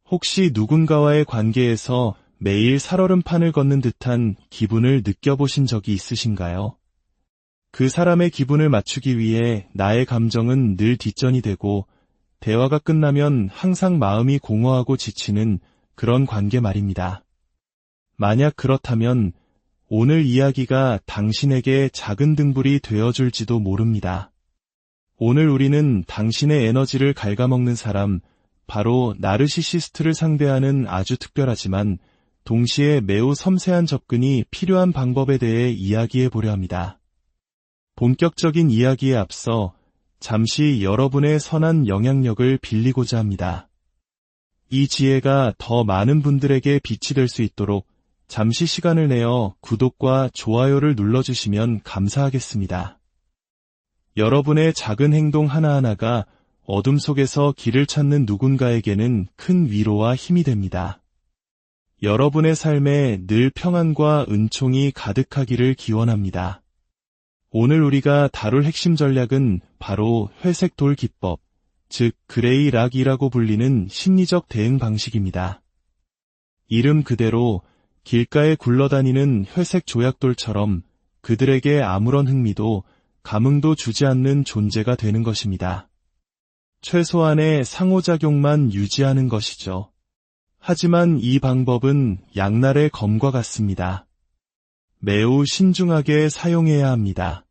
혹시 누군가와의 관계에서 매일 살얼음판을 걷는 듯한 기분을 느껴보신 적이 있으신가요? 그 사람의 기분을 맞추기 위해 나의 감정은 늘 뒷전이 되고 대화가 끝나면 항상 마음이 공허하고 지치는 그런 관계 말입니다. 만약 그렇다면 오늘 이야기가 당신에게 작은 등불이 되어줄지도 모릅니다. 오늘 우리는 당신의 에너지를 갉아먹는 사람, 바로 나르시시스트를 상대하는 아주 특별하지만 동시에 매우 섬세한 접근이 필요한 방법에 대해 이야기해 보려 합니다. 본격적인 이야기에 앞서 잠시 여러분의 선한 영향력을 빌리고자 합니다. 이 지혜가 더 많은 분들에게 빛이 될 수 있도록 잠시 시간을 내어 구독과 좋아요를 눌러주시면 감사하겠습니다. 여러분의 작은 행동 하나하나가 어둠 속에서 길을 찾는 누군가에게는 큰 위로와 힘이 됩니다. 여러분의 삶에 늘 평안과 은총이 가득하기를 기원합니다. 오늘 우리가 다룰 핵심 전략은 바로 회색 돌 기법, 즉 그레이 락이라고 불리는 심리적 대응 방식입니다. 이름 그대로 길가에 굴러다니는 회색 조약돌처럼 그들에게 아무런 흥미도 감흥도 주지 않는 존재가 되는 것입니다. 최소한의 상호작용만 유지하는 것이죠. 하지만 이 방법은 양날의 검과 같습니다. 매우 신중하게 사용해야 합니다.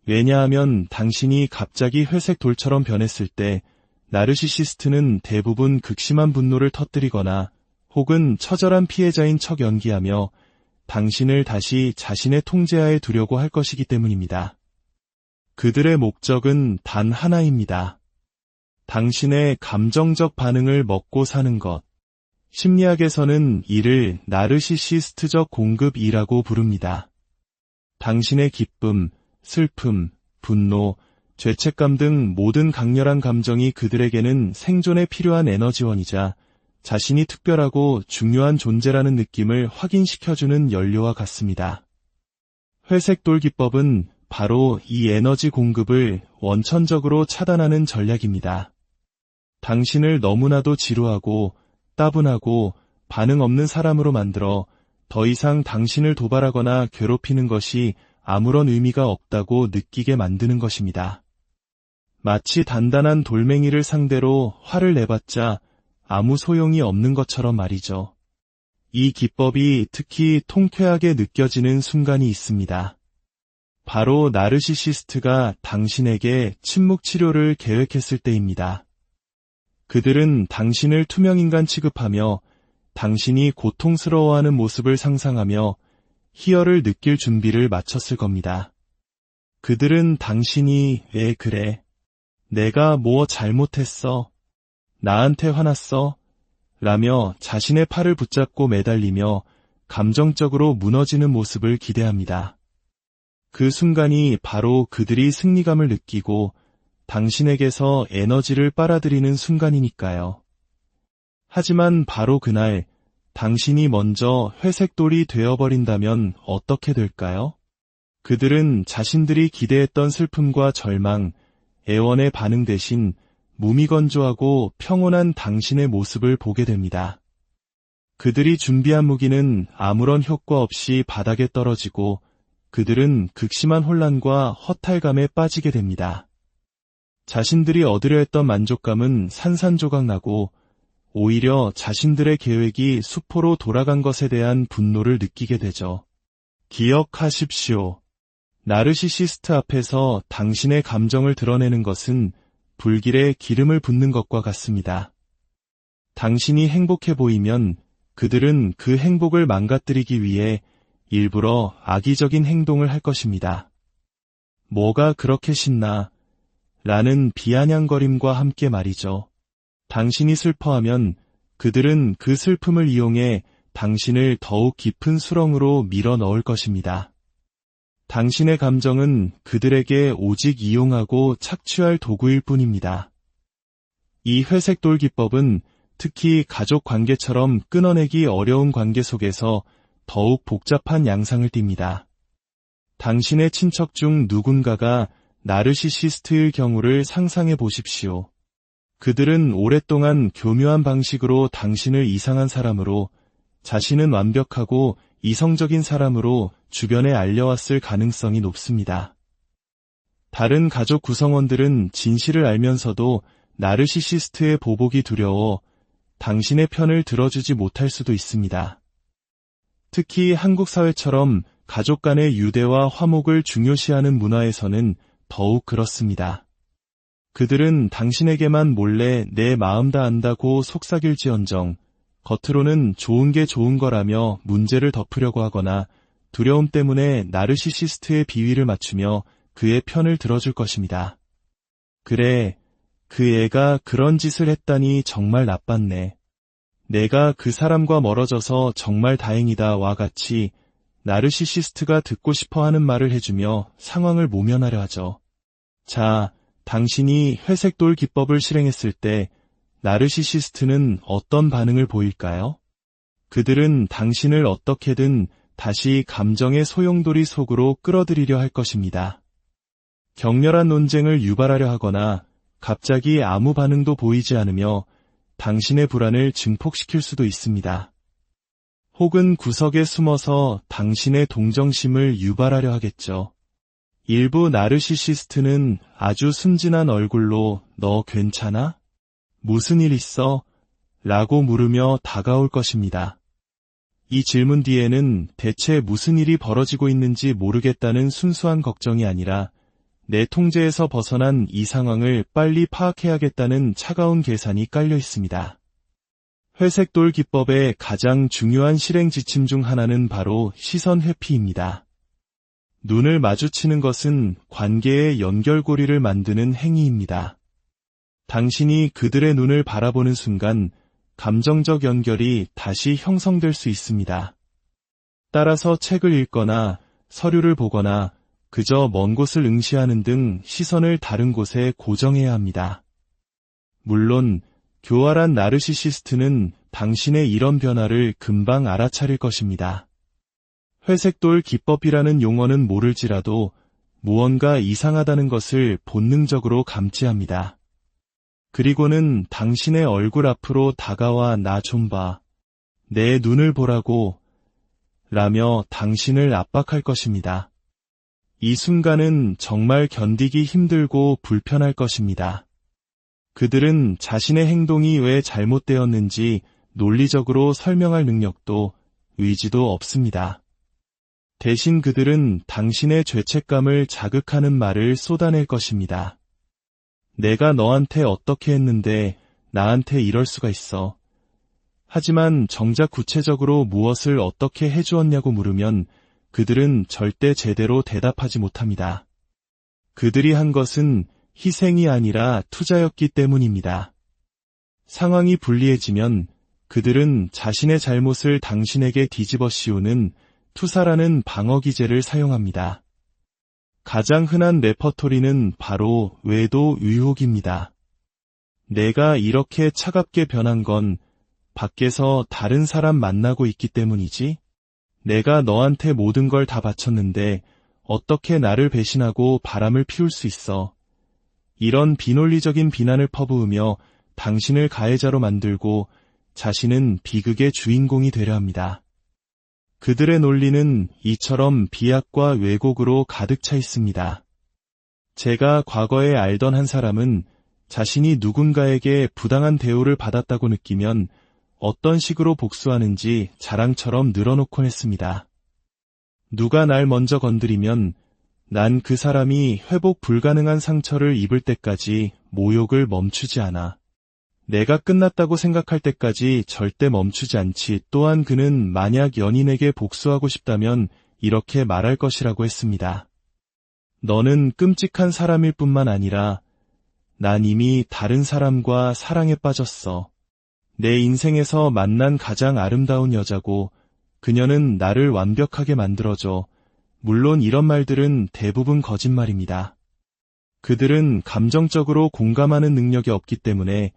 왜냐하면 당신이 갑자기 회색 돌처럼 변했을 때 나르시시스트는 대부분 극심한 분노를 터뜨리거나 혹은 처절한 피해자인 척 연기하며 당신을 다시 자신의 통제하에 두려고 할 것이기 때문입니다. 그들의 목적은 단 하나입니다. 당신의 감정적 반응을 먹고 사는 것. 심리학에서는 이를 나르시시스트적 공급이라고 부릅니다. 당신의 기쁨, 슬픔, 분노, 죄책감 등 모든 강렬한 감정이 그들에게는 생존에 필요한 에너지원이자 자신이 특별하고 중요한 존재라는 느낌을 확인시켜주는 연료와 같습니다. 회색돌 기법은 바로 이 에너지 공급을 원천적으로 차단하는 전략입니다. 당신을 너무나도 지루하고 따분하고 반응 없는 사람으로 만들어 더 이상 당신을 도발하거나 괴롭히는 것이 아무런 의미가 없다고 느끼게 만드는 것입니다. 마치 단단한 돌멩이를 상대로 화를 내봤자 아무 소용이 없는 것처럼 말이죠. 이 기법이 특히 통쾌하게 느껴지는 순간이 있습니다. 바로 나르시시스트가 당신에게 침묵 치료를 계획했을 때입니다. 그들은 당신을 투명인간 취급하며 당신이 고통스러워하는 모습을 상상하며 희열을 느낄 준비를 마쳤을 겁니다. 그들은 당신이 왜 그래? 내가 뭐 잘못했어? 나한테 화났어? 라며 자신의 팔을 붙잡고 매달리며 감정적으로 무너지는 모습을 기대합니다. 그 순간이 바로 그들이 승리감을 느끼고 당신에게서 에너지를 빨아들이는 순간이니까요. 하지만 바로 그날 당신이 먼저 회색돌이 되어버린다면 어떻게 될까요? 그들은 자신들이 기대했던 슬픔과 절망, 애원의 반응 대신 무미건조하고 평온한 당신의 모습을 보게 됩니다. 그들이 준비한 무기는 아무런 효과 없이 바닥에 떨어지고 그들은 극심한 혼란과 허탈감에 빠지게 됩니다. 자신들이 얻으려 했던 만족감은 산산조각 나고 오히려 자신들의 계획이 수포로 돌아간 것에 대한 분노를 느끼게 되죠. 기억하십시오. 나르시시스트 앞에서 당신의 감정을 드러내는 것은 불길에 기름을 붓는 것과 같습니다. 당신이 행복해 보이면 그들은 그 행복을 망가뜨리기 위해 일부러 악의적인 행동을 할 것입니다. 뭐가 그렇게 신나? 라는 비아냥거림과 함께 말이죠. 당신이 슬퍼하면 그들은 그 슬픔을 이용해 당신을 더욱 깊은 수렁으로 밀어 넣을 것입니다. 당신의 감정은 그들에게 오직 이용하고 착취할 도구일 뿐입니다. 이 회색돌 기법은 특히 가족 관계처럼 끊어내기 어려운 관계 속에서 더욱 복잡한 양상을 띱니다. 당신의 친척 중 누군가가 나르시시스트일 경우를 상상해 보십시오. 그들은 오랫동안 교묘한 방식으로 당신을 이상한 사람으로, 자신은 완벽하고 이성적인 사람으로 주변에 알려왔을 가능성이 높습니다. 다른 가족 구성원들은 진실을 알면서도 나르시시스트의 보복이 두려워 당신의 편을 들어주지 못할 수도 있습니다. 특히 한국 사회처럼 가족 간의 유대와 화목을 중요시하는 문화에서는 더욱 그렇습니다. 그들은 당신에게만 몰래 내 마음 다 안다고 속삭일지언정 겉으로는 좋은 게 좋은 거라며 문제를 덮으려고 하거나 두려움 때문에 나르시시스트의 비위를 맞추며 그의 편을 들어줄 것입니다. 그래, 그 애가 그런 짓을 했다니 정말 나빴네. 내가 그 사람과 멀어져서 정말 다행이다와 같이 나르시시스트가 듣고 싶어 하는 말을 해주며 상황을 모면하려 하죠. 자, 당신이 회색돌 기법을 실행했을 때 나르시시스트는 어떤 반응을 보일까요? 그들은 당신을 어떻게든 다시 감정의 소용돌이 속으로 끌어들이려 할 것입니다. 격렬한 논쟁을 유발하려 하거나 갑자기 아무 반응도 보이지 않으며 당신의 불안을 증폭시킬 수도 있습니다. 혹은 구석에 숨어서 당신의 동정심을 유발하려 하겠죠. 일부 나르시시스트는 아주 순진한 얼굴로 너 괜찮아? 무슨 일 있어? 라고 물으며 다가올 것입니다. 이 질문 뒤에는 대체 무슨 일이 벌어지고 있는지 모르겠다는 순수한 걱정이 아니라 내 통제에서 벗어난 이 상황을 빨리 파악해야겠다는 차가운 계산이 깔려 있습니다. 회색돌 기법의 가장 중요한 실행 지침 중 하나는 바로 시선 회피입니다. 눈을 마주치는 것은 관계의 연결고리를 만드는 행위입니다. 당신이 그들의 눈을 바라보는 순간 감정적 연결이 다시 형성될 수 있습니다. 따라서 책을 읽거나 서류를 보거나 그저 먼 곳을 응시하는 등 시선을 다른 곳에 고정해야 합니다. 물론 교활한 나르시시스트는 당신의 이런 변화를 금방 알아차릴 것입니다. 회색돌 기법이라는 용어는 모를지라도 무언가 이상하다는 것을 본능적으로 감지합니다. 그리고는 당신의 얼굴 앞으로 다가와 나 좀 봐. 내 눈을 보라고 라며 당신을 압박할 것입니다. 이 순간은 정말 견디기 힘들고 불편할 것입니다. 그들은 자신의 행동이 왜 잘못되었는지 논리적으로 설명할 능력도 의지도 없습니다. 대신 그들은 당신의 죄책감을 자극하는 말을 쏟아낼 것입니다. 내가 너한테 어떻게 했는데 나한테 이럴 수가 있어. 하지만 정작 구체적으로 무엇을 어떻게 해주었냐고 물으면 그들은 절대 제대로 대답하지 못합니다. 그들이 한 것은 희생이 아니라 투자였기 때문입니다. 상황이 불리해지면 그들은 자신의 잘못을 당신에게 뒤집어 씌우는 투사라는 방어 기제를 사용합니다. 가장 흔한 레퍼토리는 바로 외도 의혹입니다. 내가 이렇게 차갑게 변한 건 밖에서 다른 사람 만나고 있기 때문이지? 내가 너한테 모든 걸 다 바쳤는데 어떻게 나를 배신하고 바람을 피울 수 있어? 이런 비논리적인 비난을 퍼부으며 당신을 가해자로 만들고 자신은 비극의 주인공이 되려 합니다. 그들의 논리는 이처럼 비약과 왜곡으로 가득 차 있습니다. 제가 과거에 알던 한 사람은 자신이 누군가에게 부당한 대우를 받았다고 느끼면 어떤 식으로 복수하는지 자랑처럼 늘어놓곤 했습니다. 누가 날 먼저 건드리면 난 그 사람이 회복 불가능한 상처를 입을 때까지 모욕을 멈추지 않아. 내가 끝났다고 생각할 때까지 절대 멈추지 않지. 또한 그는 만약 연인에게 복수하고 싶다면 이렇게 말할 것이라고 했습니다. 너는 끔찍한 사람일 뿐만 아니라 난 이미 다른 사람과 사랑에 빠졌어. 내 인생에서 만난 가장 아름다운 여자고 그녀는 나를 완벽하게 만들어줘. 물론 이런 말들은 대부분 거짓말입니다. 그들은 감정적으로 공감하는 능력이 없기 때문에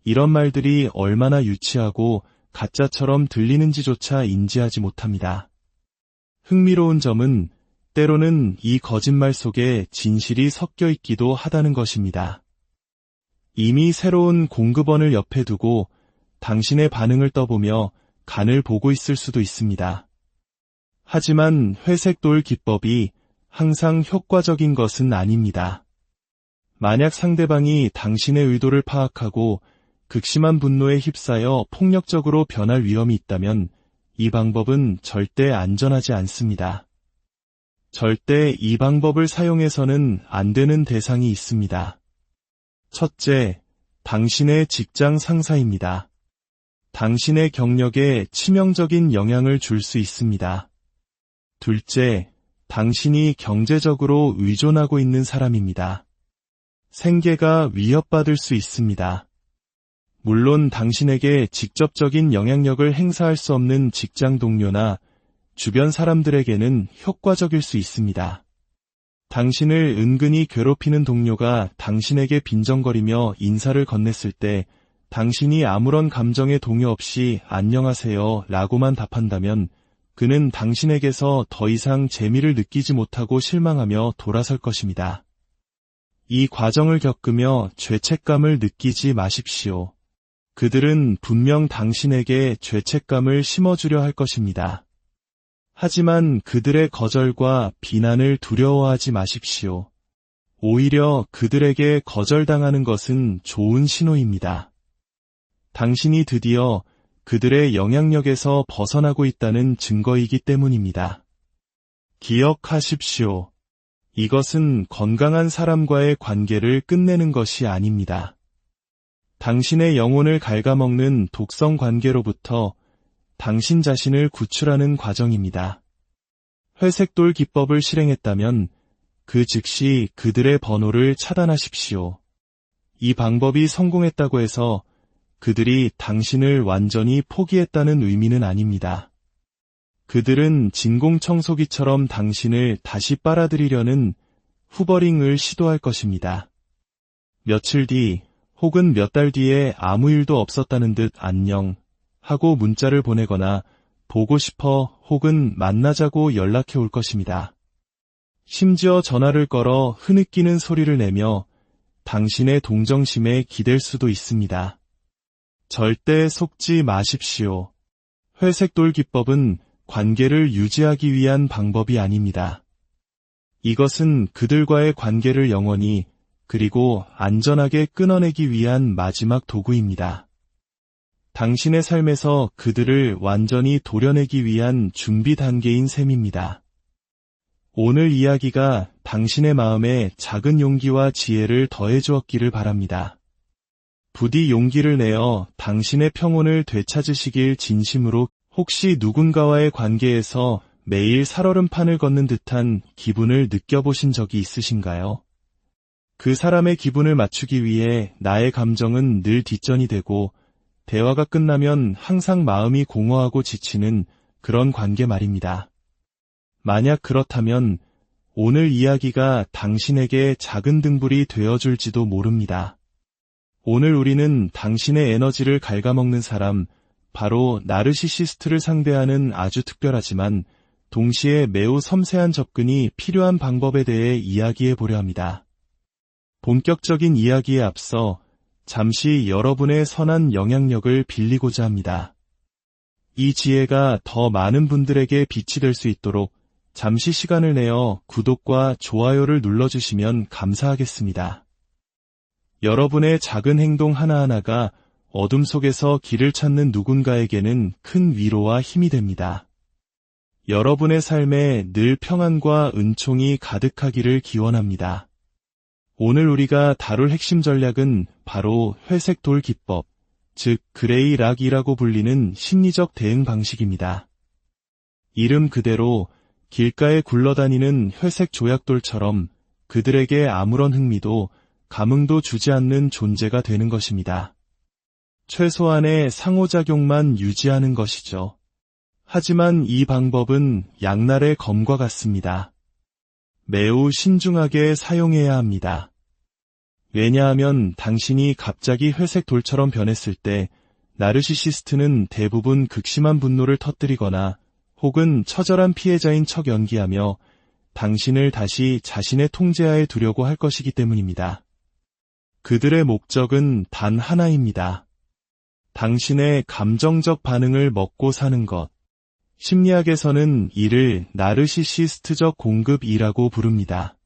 이런 말들이 얼마나 유치하고 가짜처럼 들리는지조차 인지하지 못합니다. 흥미로운 점은 때로는 이 거짓말 속에 진실이 섞여 있기도 하다는 것입니다. 이미 새로운 공급원을 옆에 두고 당신의 반응을 떠보며 간을 보고 있을 수도 있습니다. 하지만 회색돌 기법이 항상 효과적인 것은 아닙니다. 만약 상대방이 당신의 의도를 파악하고 극심한 분노에 휩싸여 폭력적으로 변할 위험이 있다면 이 방법은 절대 안전하지 않습니다. 절대 이 방법을 사용해서는 안 되는 대상이 있습니다. 첫째, 당신의 직장 상사입니다. 당신의 경력에 치명적인 영향을 줄 수 있습니다. 둘째, 당신이 경제적으로 의존하고 있는 사람입니다. 생계가 위협받을 수 있습니다. 물론 당신에게 직접적인 영향력을 행사할 수 없는 직장 동료나 주변 사람들에게는 효과적일 수 있습니다. 당신을 은근히 괴롭히는 동료가 당신에게 빈정거리며 인사를 건넸을 때 당신이 아무런 감정의 동요 없이 안녕하세요 라고만 답한다면 그는 당신에게서 더 이상 재미를 느끼지 못하고 실망하며 돌아설 것입니다. 이 과정을 겪으며 죄책감을 느끼지 마십시오. 그들은 분명 당신에게 죄책감을 심어주려 할 것입니다. 하지만 그들의 거절과 비난을 두려워하지 마십시오. 오히려 그들에게 거절당하는 것은 좋은 신호입니다. 당신이 드디어 그들의 영향력에서 벗어나고 있다는 증거이기 때문입니다. 기억하십시오. 이것은 건강한 사람과의 관계를 끝내는 것이 아닙니다. 당신의 영혼을 갉아먹는 독성 관계로부터 당신 자신을 구출하는 과정입니다. 회색돌 기법을 실행했다면 그 즉시 그들의 번호를 차단하십시오. 이 방법이 성공했다고 해서 그들이 당신을 완전히 포기했다는 의미는 아닙니다. 그들은 진공청소기처럼 당신을 다시 빨아들이려는 후버링을 시도할 것입니다. 며칠 뒤 혹은 몇 달 뒤에 아무 일도 없었다는 듯 안녕 하고 문자를 보내거나 보고 싶어 혹은 만나자고 연락해 올 것입니다. 심지어 전화를 걸어 흐느끼는 소리를 내며 당신의 동정심에 기댈 수도 있습니다. 절대 속지 마십시오. 회색돌 기법은 관계를 유지하기 위한 방법이 아닙니다. 이것은 그들과의 관계를 영원히 그리고 안전하게 끊어내기 위한 마지막 도구입니다. 당신의 삶에서 그들을 완전히 도려내기 위한 준비 단계인 셈입니다. 오늘 이야기가 당신의 마음에 작은 용기와 지혜를 더해 주었기를 바랍니다. 부디 용기를 내어 당신의 평온을 되찾으시길 진심으로. 혹시 누군가와의 관계에서 매일 살얼음판을 걷는 듯한 기분을 느껴보신 적이 있으신가요? 그 사람의 기분을 맞추기 위해 나의 감정은 늘 뒷전이 되고 대화가 끝나면 항상 마음이 공허하고 지치는 그런 관계 말입니다. 만약 그렇다면 오늘 이야기가 당신에게 작은 등불이 되어줄지도 모릅니다. 오늘 우리는 당신의 에너지를 갉아먹는 사람, 바로 나르시시스트를 상대하는 아주 특별하지만 동시에 매우 섬세한 접근이 필요한 방법에 대해 이야기해 보려 합니다. 본격적인 이야기에 앞서 잠시 여러분의 선한 영향력을 빌리고자 합니다. 이 지혜가 더 많은 분들에게 빛이 될 수 있도록 잠시 시간을 내어 구독과 좋아요를 눌러주시면 감사하겠습니다. 여러분의 작은 행동 하나하나가 어둠 속에서 길을 찾는 누군가에게는 큰 위로와 힘이 됩니다. 여러분의 삶에 늘 평안과 은총이 가득하기를 기원합니다. 오늘 우리가 다룰 핵심 전략은 바로 회색돌 기법, 즉 그레이 락이라고 불리는 심리적 대응 방식입니다. 이름 그대로 길가에 굴러다니는 회색 조약돌처럼 그들에게 아무런 흥미도 감흥도 주지 않는 존재가 되는 것입니다. 최소한의 상호작용만 유지하는 것이죠. 하지만 이 방법은 양날의 검과 같습니다. 매우 신중하게 사용해야 합니다. 왜냐하면 당신이 갑자기 회색 돌처럼 변했을 때 나르시시스트는 대부분 극심한 분노를 터뜨리거나 혹은 처절한 피해자인 척 연기하며 당신을 다시 자신의 통제하에 두려고 할 것이기 때문입니다. 그들의 목적은 단 하나입니다. 당신의 감정적 반응을 먹고 사는 것. 심리학에서는 이를 나르시시스트적 공급이라고 부릅니다.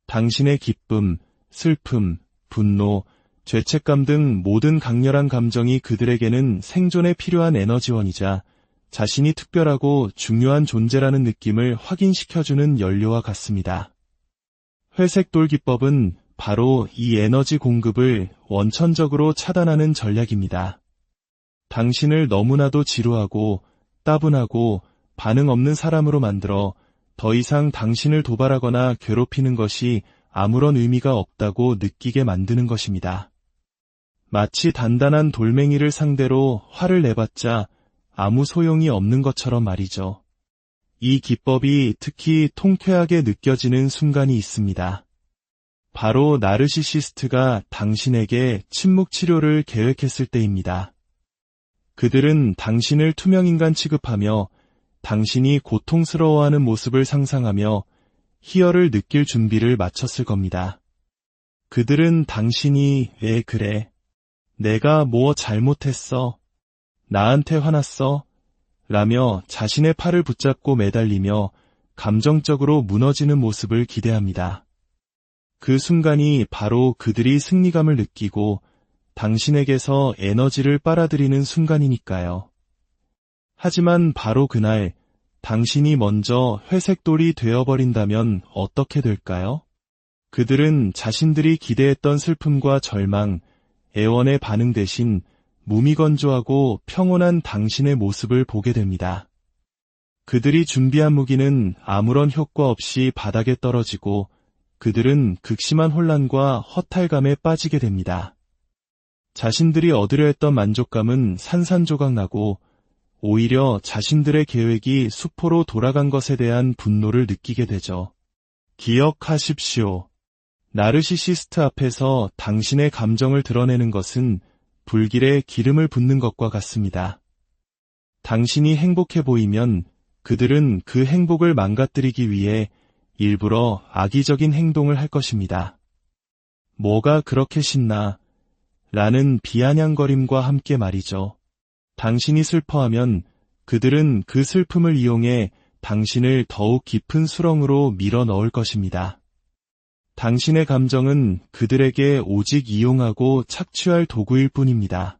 당신의 기쁨, 슬픔, 분노, 죄책감 등 모든 강렬한 감정이 그들에게는 생존에 필요한 에너지원이자 자신이 특별하고 중요한 존재라는 느낌을 확인시켜주는 연료와 같습니다. 회색돌 기법은 바로 이 에너지 공급을 원천적으로 차단하는 전략입니다. 당신을 너무나도 지루하고 따분하고 반응 없는 사람으로 만들어 더 이상 당신을 도발하거나 괴롭히는 것이 아무런 의미가 없다고 느끼게 만드는 것입니다. 마치 단단한 돌멩이를 상대로 화를 내봤자 아무 소용이 없는 것처럼 말이죠. 이 기법이 특히 통쾌하게 느껴지는 순간이 있습니다. 바로 나르시시스트가 당신에게 침묵 치료를 계획했을 때입니다. 그들은 당신을 투명인간 취급하며 당신이 고통스러워하는 모습을 상상하며 희열을 느낄 준비를 마쳤을 겁니다. 그들은 당신이 왜 그래? 내가 뭐 잘못했어? 나한테 화났어? 라며 자신의 팔을 붙잡고 매달리며 감정적으로 무너지는 모습을 기대합니다. 그 순간이 바로 그들이 승리감을 느끼고 당신에게서 에너지를 빨아들이는 순간이니까요. 하지만 바로 그날 당신이 먼저 회색돌이 되어버린다면 어떻게 될까요? 그들은 자신들이 기대했던 슬픔과 절망, 애원의 반응 대신 무미건조하고 평온한 당신의 모습을 보게 됩니다. 그들이 준비한 무기는 아무런 효과 없이 바닥에 떨어지고 그들은 극심한 혼란과 허탈감에 빠지게 됩니다. 자신들이 얻으려 했던 만족감은 산산조각 나고 오히려 자신들의 계획이 수포로 돌아간 것에 대한 분노를 느끼게 되죠. 기억하십시오. 나르시시스트 앞에서 당신의 감정을 드러내는 것은 불길에 기름을 붓는 것과 같습니다. 당신이 행복해 보이면 그들은 그 행복을 망가뜨리기 위해 일부러 악의적인 행동을 할 것입니다. 뭐가 그렇게 신나? 라는 비아냥거림과 함께 말이죠. 당신이 슬퍼하면 그들은 그 슬픔을 이용해 당신을 더욱 깊은 수렁으로 밀어 넣을 것입니다. 당신의 감정은 그들에게 오직 이용하고 착취할 도구일 뿐입니다.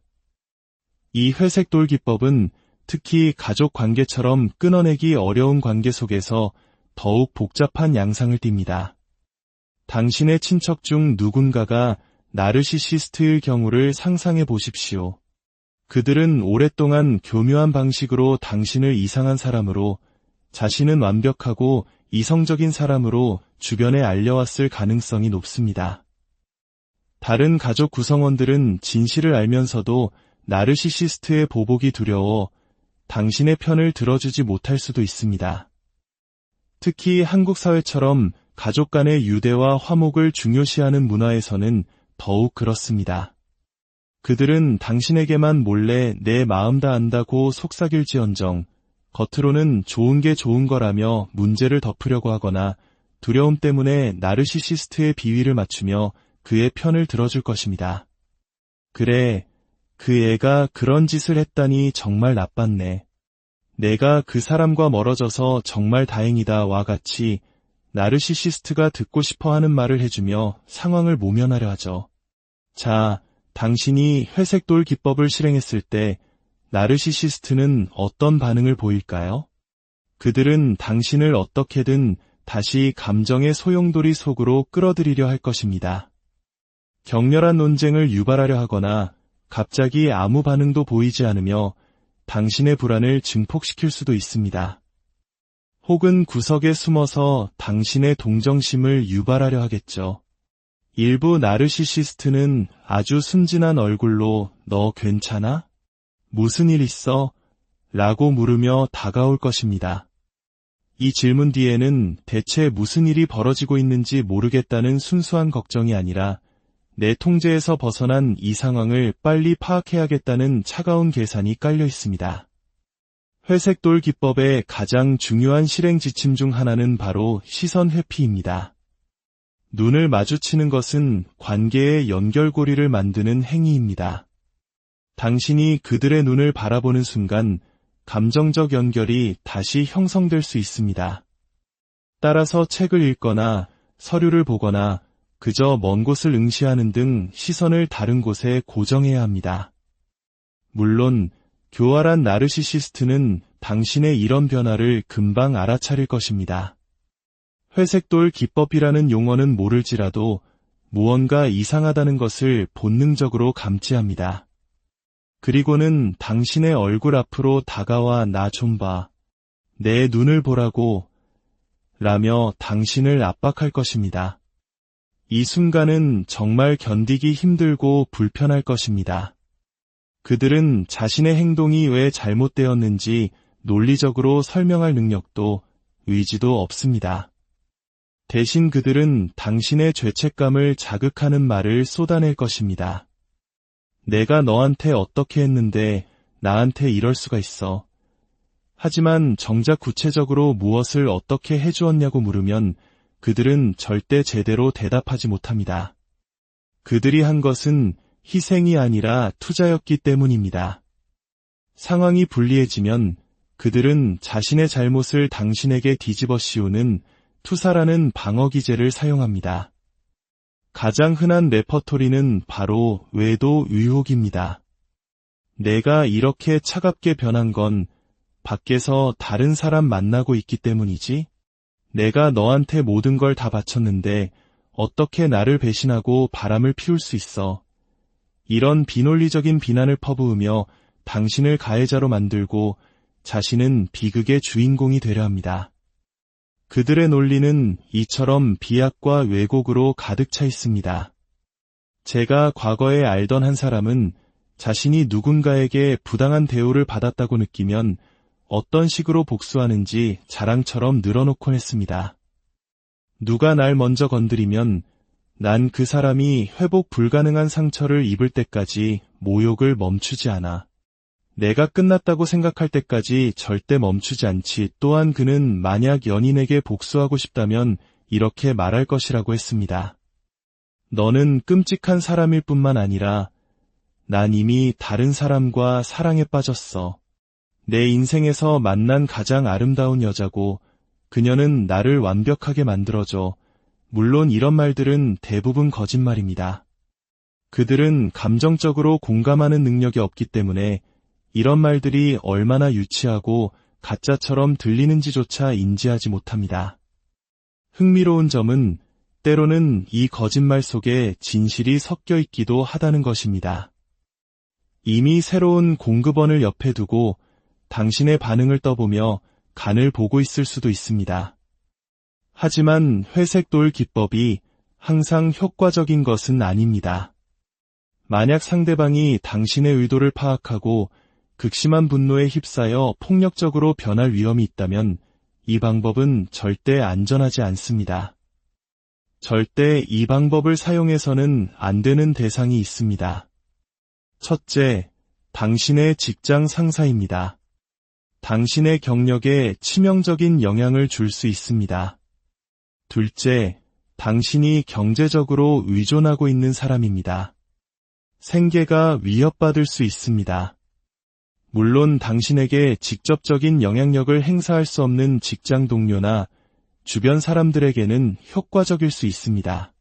이 회색돌 기법은 특히 가족 관계처럼 끊어내기 어려운 관계 속에서 더욱 복잡한 양상을 띱니다. 당신의 친척 중 누군가가 나르시시스트일 경우를 상상해 보십시오. 그들은 오랫동안 교묘한 방식으로 당신을 이상한 사람으로, 자신은 완벽하고 이성적인 사람으로 주변에 알려왔을 가능성이 높습니다. 다른 가족 구성원들은 진실을 알면서도 나르시시스트의 보복이 두려워 당신의 편을 들어주지 못할 수도 있습니다. 특히 한국 사회처럼 가족 간의 유대와 화목을 중요시하는 문화에서는 더욱 그렇습니다. 그들은 당신에게만 몰래 내 마음 다 안다고 속삭일지언정 겉으로는 좋은 게 좋은 거라며 문제를 덮으려고 하거나 두려움 때문에 나르시시스트의 비위를 맞추며 그의 편을 들어줄 것입니다. 그래, 그 애가 그런 짓을 했다니 정말 나빴네. 내가 그 사람과 멀어져서 정말 다행이다와 같이 나르시시스트가 듣고 싶어 하는 말을 해주며 상황을 모면하려 하죠. 자, 당신이 회색돌 기법을 실행했을 때 나르시시스트는 어떤 반응을 보일까요? 그들은 당신을 어떻게든 다시 감정의 소용돌이 속으로 끌어들이려 할 것입니다. 격렬한 논쟁을 유발하려 하거나 갑자기 아무 반응도 보이지 않으며 당신의 불안을 증폭시킬 수도 있습니다. 혹은 구석에 숨어서 당신의 동정심을 유발하려 하겠죠. 일부 나르시시스트는 아주 순진한 얼굴로 너 괜찮아? 무슨 일 있어? 라고 물으며 다가올 것입니다. 이 질문 뒤에는 대체 무슨 일이 벌어지고 있는지 모르겠다는 순수한 걱정이 아니라 내 통제에서 벗어난 이 상황을 빨리 파악해야겠다는 차가운 계산이 깔려 있습니다. 회색돌 기법의 가장 중요한 실행 지침 중 하나는 바로 시선 회피입니다. 눈을 마주치는 것은 관계의 연결고리를 만드는 행위입니다. 당신이 그들의 눈을 바라보는 순간 감정적 연결이 다시 형성될 수 있습니다. 따라서 책을 읽거나 서류를 보거나 그저 먼 곳을 응시하는 등 시선을 다른 곳에 고정해야 합니다. 물론 교활한 나르시시스트는 당신의 이런 변화를 금방 알아차릴 것입니다. 회색돌 기법이라는 용어는 모를지라도 무언가 이상하다는 것을 본능적으로 감지합니다. 그리고는 당신의 얼굴 앞으로 다가와 나 좀 봐, 내 눈을 보라고 라며 당신을 압박할 것입니다. 이 순간은 정말 견디기 힘들고 불편할 것입니다. 그들은 자신의 행동이 왜 잘못되었는지 논리적으로 설명할 능력도 의지도 없습니다. 대신 그들은 당신의 죄책감을 자극하는 말을 쏟아낼 것입니다. 내가 너한테 어떻게 했는데 나한테 이럴 수가 있어. 하지만 정작 구체적으로 무엇을 어떻게 해주었냐고 물으면 그들은 절대 제대로 대답하지 못합니다. 그들이 한 것은 희생이 아니라 투자였기 때문입니다. 상황이 불리해지면 그들은 자신의 잘못을 당신에게 뒤집어 씌우는 투사라는 방어 기제를 사용합니다. 가장 흔한 레퍼토리는 바로 외도 의혹입니다. 내가 이렇게 차갑게 변한 건 밖에서 다른 사람 만나고 있기 때문이지? 내가 너한테 모든 걸 다 바쳤는데 어떻게 나를 배신하고 바람을 피울 수 있어? 이런 비논리적인 비난을 퍼부으며 당신을 가해자로 만들고 자신은 비극의 주인공이 되려 합니다. 그들의 논리는 이처럼 비약과 왜곡으로 가득 차 있습니다. 제가 과거에 알던 한 사람은 자신이 누군가에게 부당한 대우를 받았다고 느끼면 어떤 식으로 복수하는지 자랑처럼 늘어놓곤 했습니다. 누가 날 먼저 건드리면 난 그 사람이 회복 불가능한 상처를 입을 때까지 모욕을 멈추지 않아. 내가 끝났다고 생각할 때까지 절대 멈추지 않지. 또한 그는 만약 연인에게 복수하고 싶다면 이렇게 말할 것이라고 했습니다. 너는 끔찍한 사람일 뿐만 아니라 난 이미 다른 사람과 사랑에 빠졌어. 내 인생에서 만난 가장 아름다운 여자고 그녀는 나를 완벽하게 만들어줘. 물론 이런 말들은 대부분 거짓말입니다. 그들은 감정적으로 공감하는 능력이 없기 때문에 이런 말들이 얼마나 유치하고 가짜처럼 들리는지조차 인지하지 못합니다. 흥미로운 점은 때로는 이 거짓말 속에 진실이 섞여 있기도 하다는 것입니다. 이미 새로운 공급원을 옆에 두고 당신의 반응을 떠보며 간을 보고 있을 수도 있습니다. 하지만 회색돌 기법이 항상 효과적인 것은 아닙니다. 만약 상대방이 당신의 의도를 파악하고 극심한 분노에 휩싸여 폭력적으로 변할 위험이 있다면 이 방법은 절대 안전하지 않습니다. 절대 이 방법을 사용해서는 안 되는 대상이 있습니다. 첫째, 당신의 직장 상사입니다. 당신의 경력에 치명적인 영향을 줄 수 있습니다. 둘째, 당신이 경제적으로 의존하고 있는 사람입니다. 생계가 위협받을 수 있습니다. 물론 당신에게 직접적인 영향력을 행사할 수 없는 직장 동료나 주변 사람들에게는 효과적일 수 있습니다.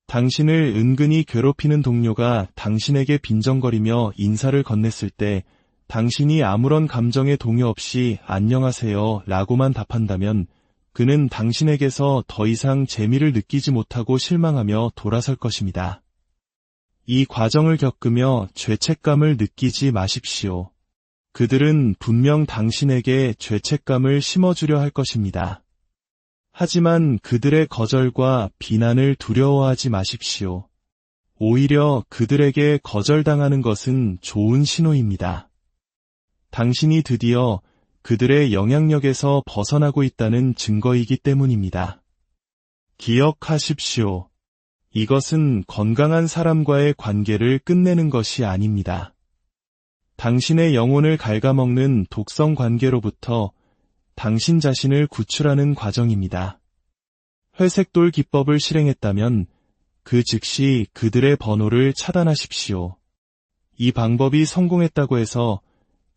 당신을 은근히 괴롭히는 동료가 당신에게 빈정거리며 인사를 건넸을 때 당신이 아무런 감정의 동요 없이 안녕하세요 라고만 답한다면 그는 당신에게서 더 이상 재미를 느끼지 못하고 실망하며 돌아설 것입니다. 이 과정을 겪으며 죄책감을 느끼지 마십시오. 그들은 분명 당신에게 죄책감을 심어주려 할 것입니다. 하지만 그들의 거절과 비난을 두려워하지 마십시오. 오히려 그들에게 거절당하는 것은 좋은 신호입니다. 당신이 드디어 그들의 영향력에서 벗어나고 있다는 증거이기 때문입니다. 기억하십시오. 이것은 건강한 사람과의 관계를 끝내는 것이 아닙니다. 당신의 영혼을 갉아먹는 독성 관계로부터 당신 자신을 구출하는 과정입니다. 회색돌 기법을 실행했다면 그 즉시 그들의 번호를 차단하십시오. 이 방법이 성공했다고 해서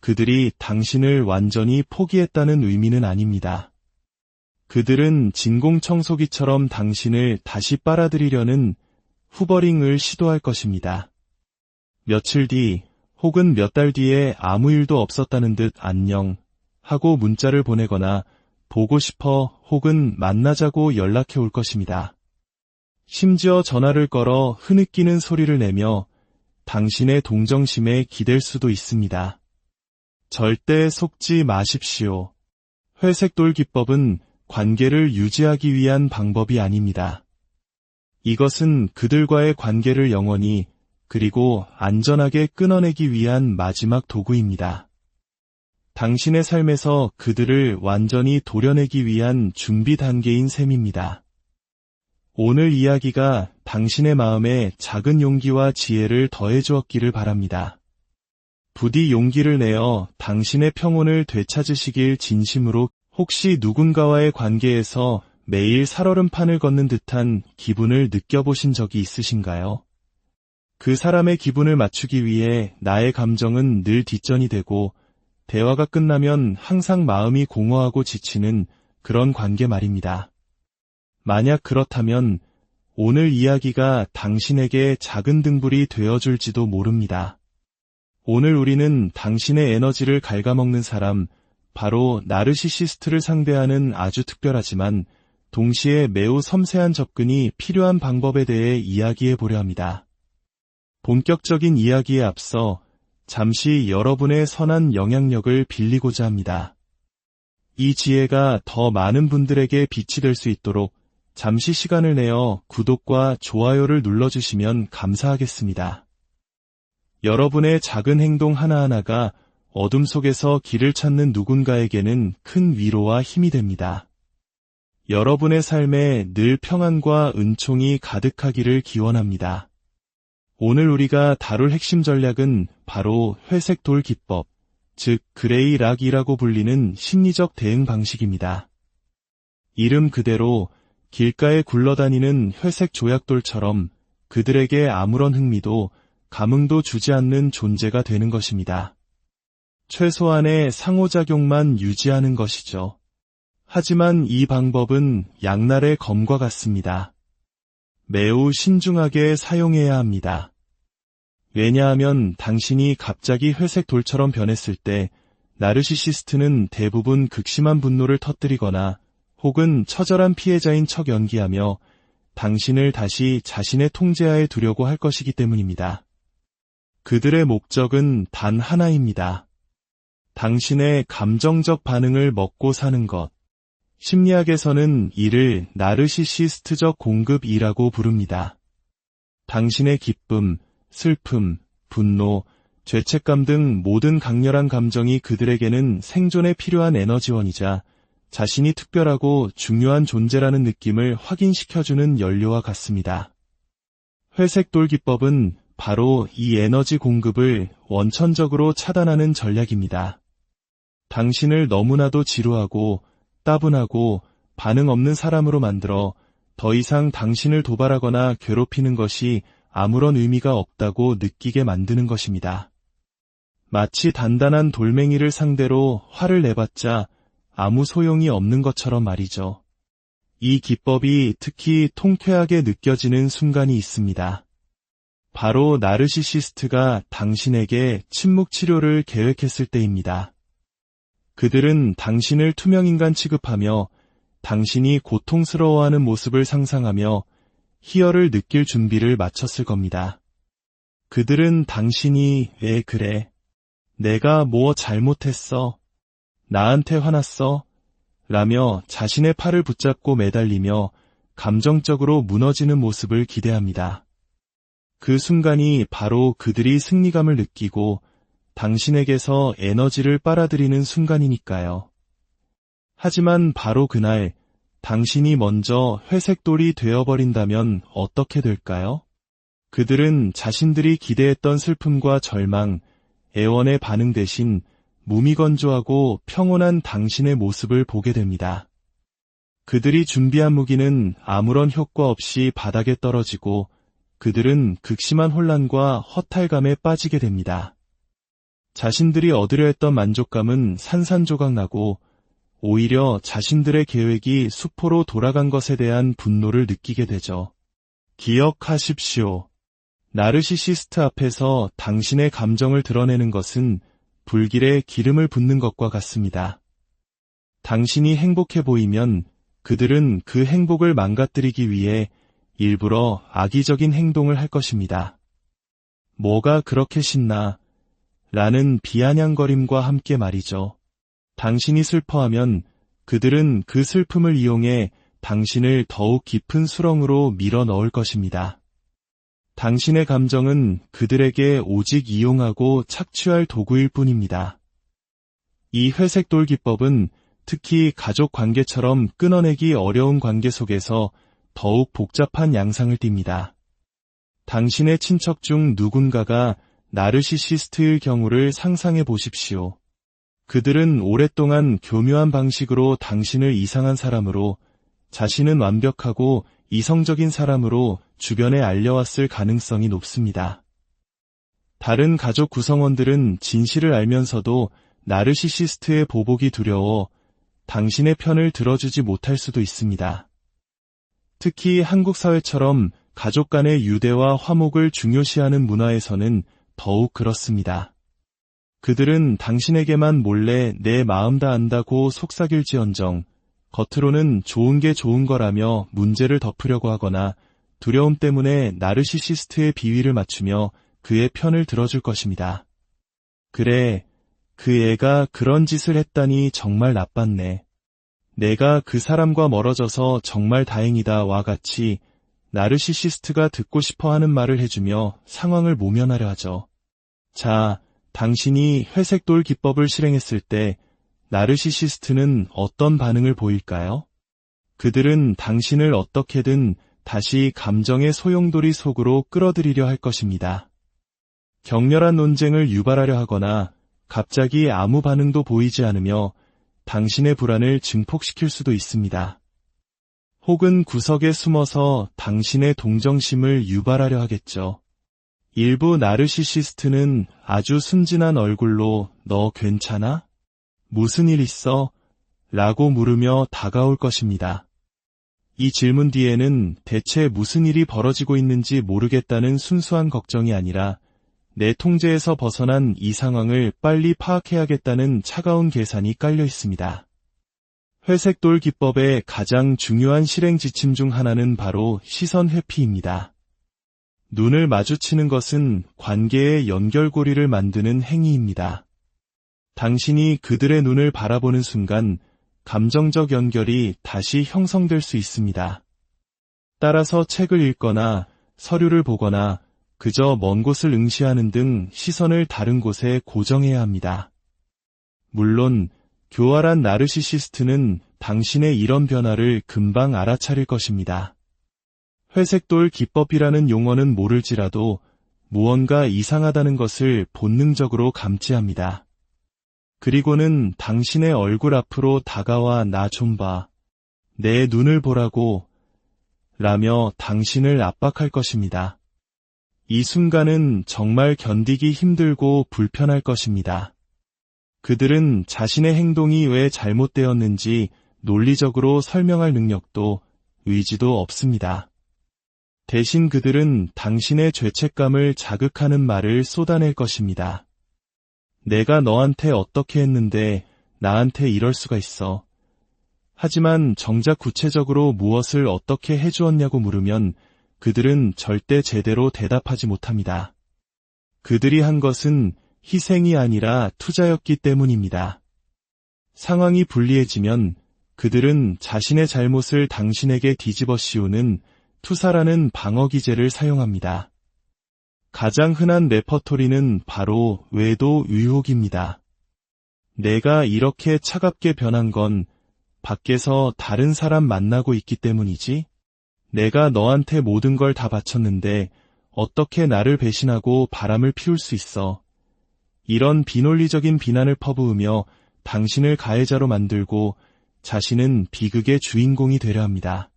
그들이 당신을 완전히 포기했다는 의미는 아닙니다. 그들은 진공청소기처럼 당신을 다시 빨아들이려는 후버링을 시도할 것입니다. 며칠 뒤 혹은 몇 달 뒤에 아무 일도 없었다는 듯 안녕 하고 문자를 보내거나 보고 싶어 혹은 만나자고 연락해 올 것입니다. 심지어 전화를 걸어 흐느끼는 소리를 내며 당신의 동정심에 기댈 수도 있습니다. 절대 속지 마십시오. 회색돌 기법은 관계를 유지하기 위한 방법이 아닙니다. 이것은 그들과의 관계를 영원히 그리고 안전하게 끊어내기 위한 마지막 도구입니다. 당신의 삶에서 그들을 완전히 도려내기 위한 준비 단계인 셈입니다. 오늘 이야기가 당신의 마음에 작은 용기와 지혜를 더해 주었기를 바랍니다. 부디 용기를 내어 당신의 평온을 되찾으시길 진심으로. 혹시 누군가와의 관계에서 매일 살얼음판을 걷는 듯한 기분을 느껴보신 적이 있으신가요? 그 사람의 기분을 맞추기 위해 나의 감정은 늘 뒷전이 되고 대화가 끝나면 항상 마음이 공허하고 지치는 그런 관계 말입니다. 만약 그렇다면 오늘 이야기가 당신에게 작은 등불이 되어줄지도 모릅니다. 오늘 우리는 당신의 에너지를 갉아먹는 사람, 바로 나르시시스트를 상대하는 아주 특별하지만 동시에 매우 섬세한 접근이 필요한 방법에 대해 이야기해 보려 합니다. 본격적인 이야기에 앞서 잠시 여러분의 선한 영향력을 빌리고자 합니다. 이 지혜가 더 많은 분들에게 빛이 될 수 있도록 잠시 시간을 내어 구독과 좋아요를 눌러주시면 감사하겠습니다. 여러분의 작은 행동 하나하나가 어둠 속에서 길을 찾는 누군가에게는 큰 위로와 힘이 됩니다. 여러분의 삶에 늘 평안과 은총이 가득하기를 기원합니다. 오늘 우리가 다룰 핵심 전략은 바로 회색돌 기법, 즉 그레이 락이라고 불리는 심리적 대응 방식입니다. 이름 그대로 길가에 굴러다니는 회색 조약돌처럼 그들에게 아무런 흥미도 감흥도 주지 않는 존재가 되는 것입니다. 최소한의 상호작용만 유지하는 것이죠. 하지만 이 방법은 양날의 검과 같습니다. 매우 신중하게 사용해야 합니다. 왜냐하면 당신이 갑자기 회색 돌처럼 변했을 때 나르시시스트는 대부분 극심한 분노를 터뜨리거나 혹은 처절한 피해자인 척 연기하며 당신을 다시 자신의 통제하에 두려고 할 것이기 때문입니다. 그들의 목적은 단 하나입니다. 당신의 감정적 반응을 먹고 사는 것. 심리학에서는 이를 나르시시스트적 공급이라고 부릅니다. 당신의 기쁨, 슬픔, 분노, 죄책감 등 모든 강렬한 감정이 그들에게는 생존에 필요한 에너지원이자 자신이 특별하고 중요한 존재라는 느낌을 확인시켜주는 연료와 같습니다. 회색돌 기법은 바로 이 에너지 공급을 원천적으로 차단하는 전략입니다. 당신을 너무나도 지루하고 따분하고 반응 없는 사람으로 만들어 더 이상 당신을 도발하거나 괴롭히는 것이 아무런 의미가 없다고 느끼게 만드는 것입니다. 마치 단단한 돌멩이를 상대로 화를 내봤자 아무 소용이 없는 것처럼 말이죠. 이 기법이 특히 통쾌하게 느껴지는 순간이 있습니다. 바로 나르시시스트가 당신에게 침묵 치료를 계획했을 때입니다. 그들은 당신을 투명인간 취급하며 당신이 고통스러워하는 모습을 상상하며 희열을 느낄 준비를 마쳤을 겁니다. 그들은 당신이 왜 그래? 내가 뭐 잘못했어? 나한테 화났어? 라며 자신의 팔을 붙잡고 매달리며 감정적으로 무너지는 모습을 기대합니다. 그 순간이 바로 그들이 승리감을 느끼고 당신에게서 에너지를 빨아들이는 순간이니까요. 하지만 바로 그날 당신이 먼저 회색돌이 되어버린다면 어떻게 될까요? 그들은 자신들이 기대했던 슬픔과 절망, 애원의 반응 대신 무미건조하고 평온한 당신의 모습을 보게 됩니다. 그들이 준비한 무기는 아무런 효과 없이 바닥에 떨어지고 그들은 극심한 혼란과 허탈감에 빠지게 됩니다. 자신들이 얻으려 했던 만족감은 산산조각 나고 오히려 자신들의 계획이 수포로 돌아간 것에 대한 분노를 느끼게 되죠. 기억하십시오. 나르시시스트 앞에서 당신의 감정을 드러내는 것은 불길에 기름을 붓는 것과 같습니다. 당신이 행복해 보이면 그들은 그 행복을 망가뜨리기 위해 일부러 악의적인 행동을 할 것입니다. 뭐가 그렇게 신나? 라는 비아냥거림과 함께 말이죠. 당신이 슬퍼하면 그들은 그 슬픔을 이용해 당신을 더욱 깊은 수렁으로 밀어 넣을 것입니다. 당신의 감정은 그들에게 오직 이용하고 착취할 도구일 뿐입니다. 이 회색돌 기법은 특히 가족 관계처럼 끊어내기 어려운 관계 속에서 더욱 복잡한 양상을 띱니다. 당신의 친척 중 누군가가 나르시시스트일 경우를 상상해 보십시오. 그들은 오랫동안 교묘한 방식으로 당신을 이상한 사람으로, 자신은 완벽하고 이성적인 사람으로 주변에 알려왔을 가능성이 높습니다. 다른 가족 구성원들은 진실을 알면서도 나르시시스트의 보복이 두려워 당신의 편을 들어주지 못할 수도 있습니다. 특히 한국 사회처럼 가족 간의 유대와 화목을 중요시하는 문화에서는 더욱 그렇습니다. 그들은 당신에게만 몰래 내 마음 다 안다고 속삭일지언정 겉으로는 좋은 게 좋은 거라며 문제를 덮으려고 하거나 두려움 때문에 나르시시스트의 비위를 맞추며 그의 편을 들어줄 것입니다. 그래, 그 애가 그런 짓을 했다니 정말 나빴네. 내가 그 사람과 멀어져서 정말 다행이다 와 같이 나르시시스트가 듣고 싶어 하는 말을 해주며 상황을 모면하려 하죠. 자, 당신이 회색돌 기법을 실행했을 때 나르시시스트는 어떤 반응을 보일까요? 그들은 당신을 어떻게든 다시 감정의 소용돌이 속으로 끌어들이려 할 것입니다. 격렬한 논쟁을 유발하려 하거나 갑자기 아무 반응도 보이지 않으며 당신의 불안을 증폭시킬 수도 있습니다. 혹은 구석에 숨어서 당신의 동정심을 유발하려 하겠죠. 일부 나르시시스트는 아주 순진한 얼굴로 너 괜찮아? 무슨 일 있어? 라고 물으며 다가올 것입니다. 이 질문 뒤에는 대체 무슨 일이 벌어지고 있는지 모르겠다는 순수한 걱정이 아니라 내 통제에서 벗어난 이 상황을 빨리 파악해야겠다는 차가운 계산이 깔려 있습니다. 회색돌 기법의 가장 중요한 실행 지침 중 하나는 바로 시선 회피입니다. 눈을 마주치는 것은 관계의 연결고리를 만드는 행위입니다. 당신이 그들의 눈을 바라보는 순간 감정적 연결이 다시 형성될 수 있습니다. 따라서 책을 읽거나 서류를 보거나 그저 먼 곳을 응시하는 등 시선을 다른 곳에 고정해야 합니다. 물론 교활한 나르시시스트는 당신의 이런 변화를 금방 알아차릴 것입니다. 회색돌 기법이라는 용어는 모를지라도 무언가 이상하다는 것을 본능적으로 감지합니다. 그리고는 당신의 얼굴 앞으로 다가와 나 좀 봐. 내 눈을 보라고 라며 당신을 압박할 것입니다. 이 순간은 정말 견디기 힘들고 불편할 것입니다. 그들은 자신의 행동이 왜 잘못되었는지 논리적으로 설명할 능력도 의지도 없습니다. 대신 그들은 당신의 죄책감을 자극하는 말을 쏟아낼 것입니다. 내가 너한테 어떻게 했는데 나한테 이럴 수가 있어. 하지만 정작 구체적으로 무엇을 어떻게 해주었냐고 물으면 그들은 절대 제대로 대답하지 못합니다. 그들이 한 것은 희생이 아니라 투자였기 때문입니다. 상황이 불리해지면 그들은 자신의 잘못을 당신에게 뒤집어 씌우는 투사라는 방어 기제를 사용합니다. 가장 흔한 레퍼토리는 바로 외도 의혹입니다. 내가 이렇게 차갑게 변한 건 밖에서 다른 사람 만나고 있기 때문이지? 내가 너한테 모든 걸 다 바쳤는데 어떻게 나를 배신하고 바람을 피울 수 있어? 이런 비논리적인 비난을 퍼부으며 당신을 가해자로 만들고 자신은 비극의 주인공이 되려 합니다.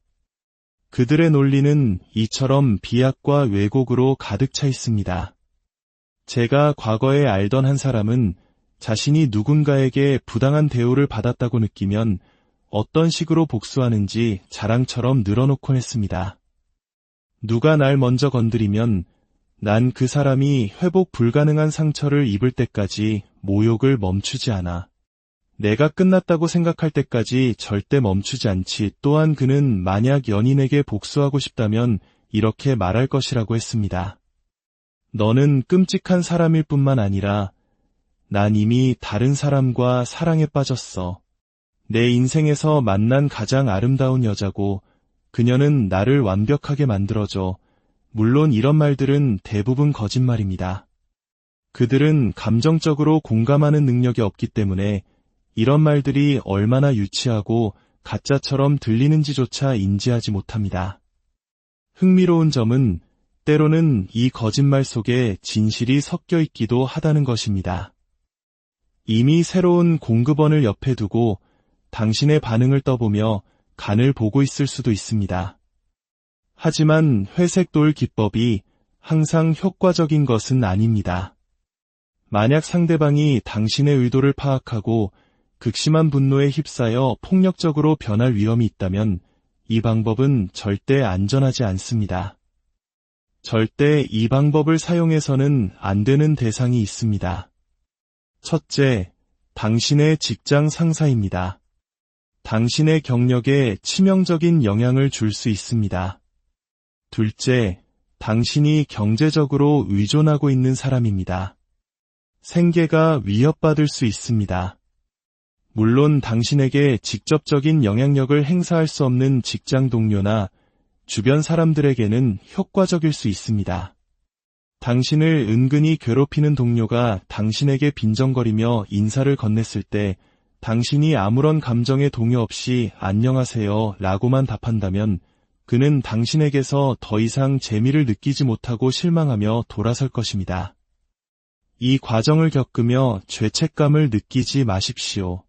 그들의 논리는 이처럼 비약과 왜곡으로 가득 차 있습니다. 제가 과거에 알던 한 사람은 자신이 누군가에게 부당한 대우를 받았다고 느끼면 어떤 식으로 복수하는지 자랑처럼 늘어놓곤 했습니다. 누가 날 먼저 건드리면 난 그 사람이 회복 불가능한 상처를 입을 때까지 모욕을 멈추지 않아. 내가 끝났다고 생각할 때까지 절대 멈추지 않지. 또한 그는 만약 연인에게 복수하고 싶다면 이렇게 말할 것이라고 했습니다. 너는 끔찍한 사람일 뿐만 아니라 난 이미 다른 사람과 사랑에 빠졌어. 내 인생에서 만난 가장 아름다운 여자고 그녀는 나를 완벽하게 만들어줘. 물론 이런 말들은 대부분 거짓말입니다. 그들은 감정적으로 공감하는 능력이 없기 때문에 이런 말들이 얼마나 유치하고 가짜처럼 들리는지조차 인지하지 못합니다. 흥미로운 점은 때로는 이 거짓말 속에 진실이 섞여 있기도 하다는 것입니다. 이미 새로운 공급원을 옆에 두고 당신의 반응을 떠보며 간을 보고 있을 수도 있습니다. 하지만 회색돌 기법이 항상 효과적인 것은 아닙니다. 만약 상대방이 당신의 의도를 파악하고 극심한 분노에 휩싸여 폭력적으로 변할 위험이 있다면 이 방법은 절대 안전하지 않습니다. 절대 이 방법을 사용해서는 안 되는 대상이 있습니다. 첫째, 당신의 직장 상사입니다. 당신의 경력에 치명적인 영향을 줄 수 있습니다. 둘째, 당신이 경제적으로 의존하고 있는 사람입니다. 생계가 위협받을 수 있습니다. 물론 당신에게 직접적인 영향력을 행사할 수 없는 직장 동료나 주변 사람들에게는 효과적일 수 있습니다. 당신을 은근히 괴롭히는 동료가 당신에게 빈정거리며 인사를 건넸을 때 당신이 아무런 감정의 동요 없이 안녕하세요 라고만 답한다면 그는 당신에게서 더 이상 재미를 느끼지 못하고 실망하며 돌아설 것입니다. 이 과정을 겪으며 죄책감을 느끼지 마십시오.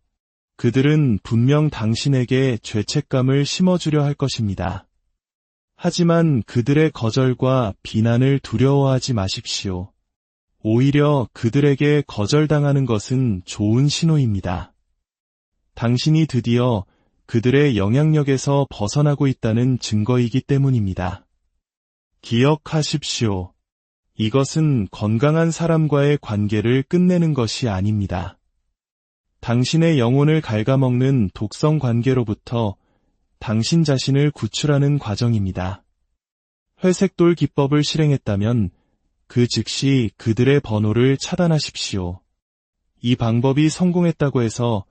그들은 분명 당신에게 죄책감을 심어주려 할 것입니다. 하지만 그들의 거절과 비난을 두려워하지 마십시오. 오히려 그들에게 거절당하는 것은 좋은 신호입니다. 당신이 드디어 그들의 영향력에서 벗어나고 있다는 증거이기 때문입니다. 기억하십시오. 이것은 건강한 사람과의 관계를 끝내는 것이 아닙니다. 당신의 영혼을 갉아먹는 독성 관계로부터 당신 자신을 구출하는 과정입니다. 회색돌 기법을 실행했다면 그 즉시 그들의 번호를 차단하십시오. 이 방법이 성공했다고 해서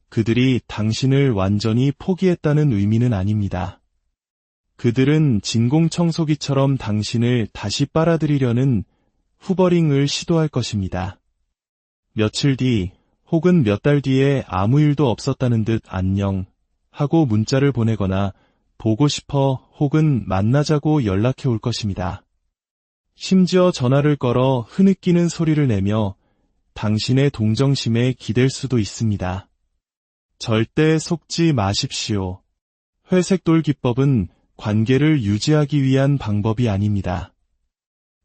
그들이 당신을 완전히 포기했다는 의미는 아닙니다. 그들은 진공청소기처럼 당신을 다시 빨아들이려는 후버링을 시도할 것입니다. 며칠 뒤 혹은 몇 달 뒤에 아무 일도 없었다는 듯 안녕 하고 문자를 보내거나 보고 싶어 혹은 만나자고 연락해 올 것입니다. 심지어 전화를 걸어 흐느끼는 소리를 내며 당신의 동정심에 기댈 수도 있습니다. 절대 속지 마십시오. 회색돌 기법은 관계를 유지하기 위한 방법이 아닙니다.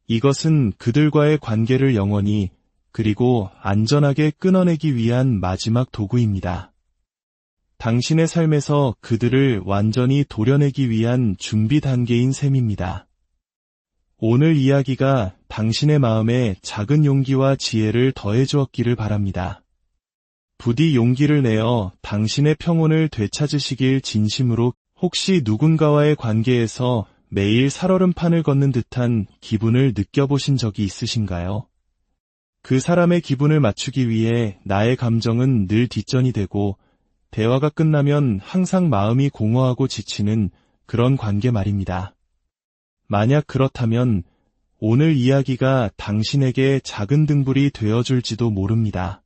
이것은 그들과의 관계를 영원히 그리고 안전하게 끊어내기 위한 마지막 도구입니다. 당신의 삶에서 그들을 완전히 도려내기 위한 준비 단계인 셈입니다. 오늘 이야기가 당신의 마음에 작은 용기와 지혜를 더해 주었기를 바랍니다. 부디 용기를 내어 당신의 평온을 되찾으시길 진심으로. 혹시 누군가와의 관계에서 매일 살얼음판을 걷는 듯한 기분을 느껴보신 적이 있으신가요? 그 사람의 기분을 맞추기 위해 나의 감정은 늘 뒷전이 되고 대화가 끝나면 항상 마음이 공허하고 지치는 그런 관계 말입니다. 만약 그렇다면 오늘 이야기가 당신에게 작은 등불이 되어줄지도 모릅니다.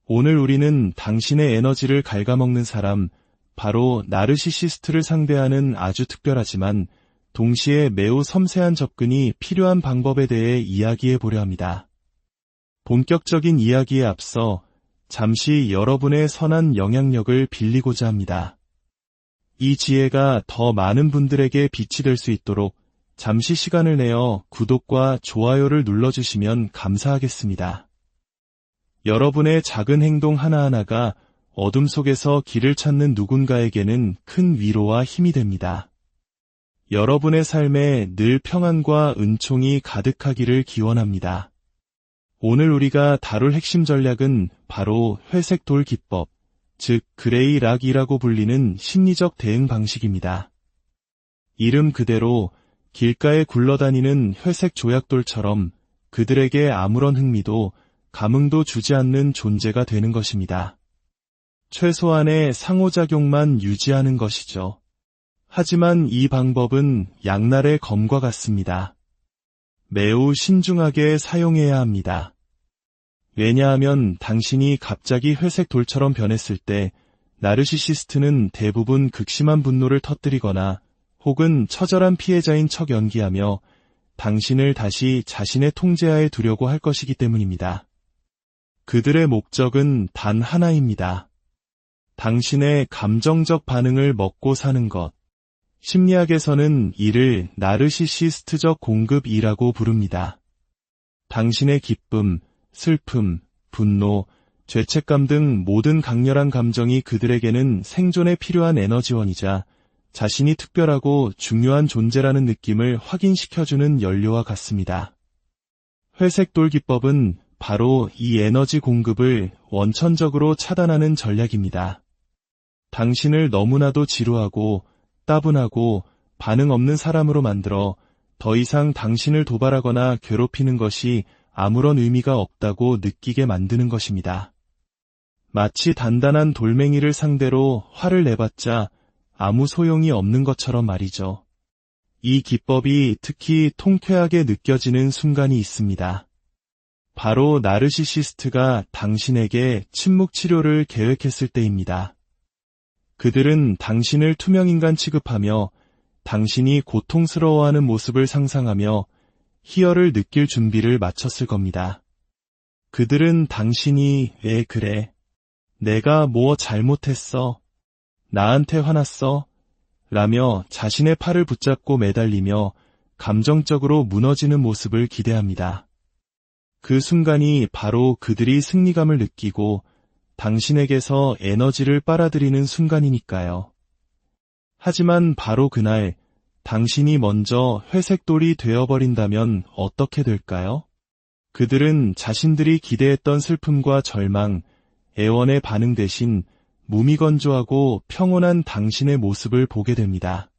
오늘 우리는 당신의 에너지를 갉아먹는 사람, 바로 나르시시스트를 상대하는 아주 특별하지만 동시에 매우 섬세한 접근이 필요한 방법에 대해 이야기해 보려 합니다. 본격적인 이야기에 앞서 잠시 여러분의 선한 영향력을 빌리고자 합니다. 이 지혜가 더 많은 분들에게 빛이 될 수 있도록 잠시 시간을 내어 구독과 좋아요를 눌러주시면 감사하겠습니다. 여러분의 작은 행동 하나하나가 어둠 속에서 길을 찾는 누군가에게는 큰 위로와 힘이 됩니다. 여러분의 삶에 늘 평안과 은총이 가득하기를 기원합니다. 오늘 우리가 다룰 핵심 전략은 바로 회색 돌 기법, 즉 그레이 락이라고 불리는 심리적 대응 방식입니다. 이름 그대로 길가에 굴러다니는 회색 조약돌처럼 그들에게 아무런 흥미도 감흥도 주지 않는 존재가 되는 것입니다. 최소한의 상호작용만 유지하는 것이죠. 하지만 이 방법은 양날의 검과 같습니다. 매우 신중하게 사용해야 합니다. 왜냐하면 당신이 갑자기 회색 돌처럼 변했을 때 나르시시스트는 대부분 극심한 분노를 터뜨리거나 혹은 처절한 피해자인 척 연기하며 당신을 다시 자신의 통제하에 두려고 할 것이기 때문입니다. 그들의 목적은 단 하나입니다. 당신의 감정적 반응을 먹고 사는 것. 심리학에서는 이를 나르시시스트적 공급이라고 부릅니다. 당신의 기쁨, 슬픔, 분노, 죄책감 등 모든 강렬한 감정이 그들에게는 생존에 필요한 에너지원이자 자신이 특별하고 중요한 존재라는 느낌을 확인시켜주는 연료와 같습니다. 회색 돌 기법은 바로 이 에너지 공급을 원천적으로 차단하는 전략입니다. 당신을 너무나도 지루하고 따분하고 반응 없는 사람으로 만들어 더 이상 당신을 도발하거나 괴롭히는 것이 아무런 의미가 없다고 느끼게 만드는 것입니다. 마치 단단한 돌멩이를 상대로 화를 내봤자 아무 소용이 없는 것처럼 말이죠. 이 기법이 특히 통쾌하게 느껴지는 순간이 있습니다. 바로 나르시시스트가 당신에게 침묵 치료를 계획했을 때입니다. 그들은 당신을 투명인간 취급하며 당신이 고통스러워하는 모습을 상상하며 희열을 느낄 준비를 마쳤을 겁니다. 그들은 당신이 왜 그래? 내가 뭐 잘못했어? 나한테 화났어? 라며 자신의 팔을 붙잡고 매달리며 감정적으로 무너지는 모습을 기대합니다. 그 순간이 바로 그들이 승리감을 느끼고 당신에게서 에너지를 빨아들이는 순간이니까요. 하지만 바로 그날 당신이 먼저 회색 돌이 되어버린다면 어떻게 될까요? 그들은 자신들이 기대했던 슬픔과 절망, 애원의 반응 대신 무미건조하고 평온한 당신의 모습을 보게 됩니다.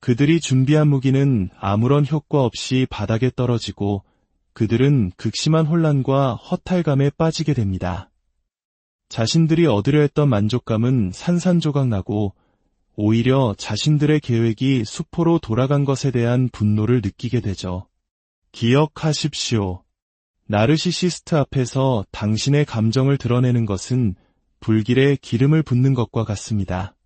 그들이 준비한 무기는 아무런 효과 없이 바닥에 떨어지고 그들은 극심한 혼란과 허탈감에 빠지게 됩니다. 자신들이 얻으려 했던 만족감은 산산조각 나고 오히려 자신들의 계획이 수포로 돌아간 것에 대한 분노를 느끼게 되죠. 기억하십시오. 나르시시스트 앞에서 당신의 감정을 드러내는 것은 불길에 기름을 붓는 것과 같습니다.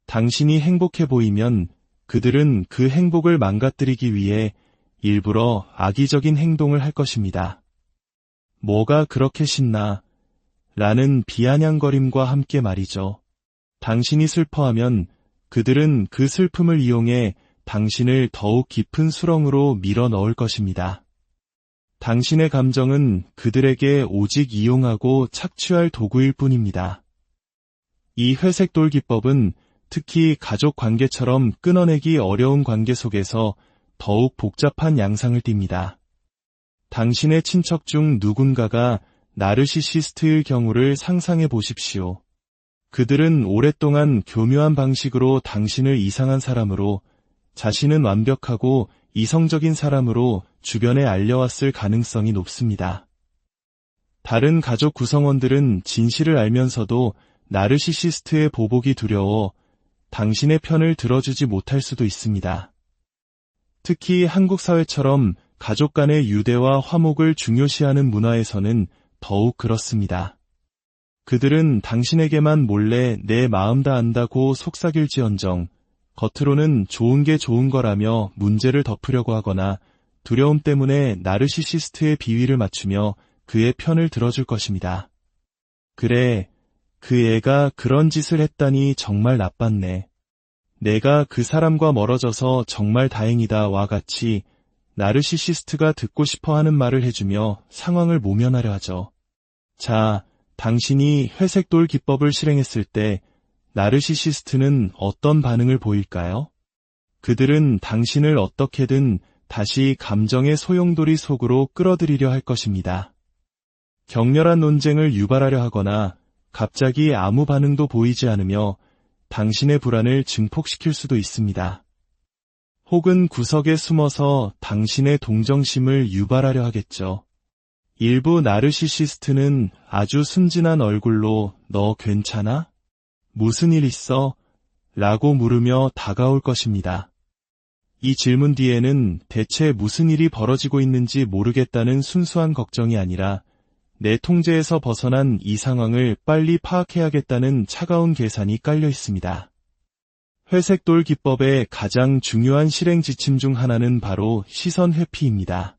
당신이 행복해 보이면 그들은 그 행복을 망가뜨리기 위해 일부러 악의적인 행동을 할 것입니다. 뭐가 그렇게 신나? 라는 비아냥거림과 함께 말이죠. 당신이 슬퍼하면 그들은 그 슬픔을 이용해 당신을 더욱 깊은 수렁으로 밀어 넣을 것입니다. 당신의 감정은 그들에게 오직 이용하고 착취할 도구일 뿐입니다. 이 회색 돌 기법은 특히 가족 관계처럼 끊어내기 어려운 관계 속에서 더욱 복잡한 양상을 띱니다. 당신의 친척 중 누군가가 나르시시스트일 경우를 상상해 보십시오. 그들은 오랫동안 교묘한 방식으로 당신을 이상한 사람으로, 자신은 완벽하고 이성적인 사람으로 주변에 알려왔을 가능성이 높습니다. 다른 가족 구성원들은 진실을 알면서도 나르시시스트의 보복이 두려워 당신의 편을 들어주지 못할 수도 있습니다. 특히 한국 사회처럼 가족 간의 유대와 화목을 중요시하는 문화에서는 더욱 그렇습니다. 그들은 당신에게만 몰래 내 마음 다 안다고 속삭일지언정 겉으로는 좋은 게 좋은 거라며 문제를 덮으려고 하거나 두려움 때문에 나르시시스트의 비위를 맞추며 그의 편을 들어줄 것입니다. 그래, 그 애가 그런 짓을 했다니 정말 나빴네. 내가 그 사람과 멀어져서 정말 다행이다와 같이 나르시시스트가 듣고 싶어 하는 말을 해주며 상황을 모면하려 하죠. 자, 당신이 회색돌 기법을 실행했을 때 나르시시스트는 어떤 반응을 보일까요? 그들은 당신을 어떻게든 다시 감정의 소용돌이 속으로 끌어들이려 할 것입니다. 격렬한 논쟁을 유발하려 하거나 갑자기 아무 반응도 보이지 않으며 당신의 불안을 증폭시킬 수도 있습니다. 혹은 구석에 숨어서 당신의 동정심을 유발하려 하겠죠. 일부 나르시시스트는 아주 순진한 얼굴로 너 괜찮아? 무슨 일 있어? 라고 물으며 다가올 것입니다. 이 질문 뒤에는 대체 무슨 일이 벌어지고 있는지 모르겠다는 순수한 걱정이 아니라 내 통제에서 벗어난 이 상황을 빨리 파악해야겠다는 차가운 계산이 깔려 있습니다. 회색돌 기법의 가장 중요한 실행 지침 중 하나는 바로 시선 회피입니다.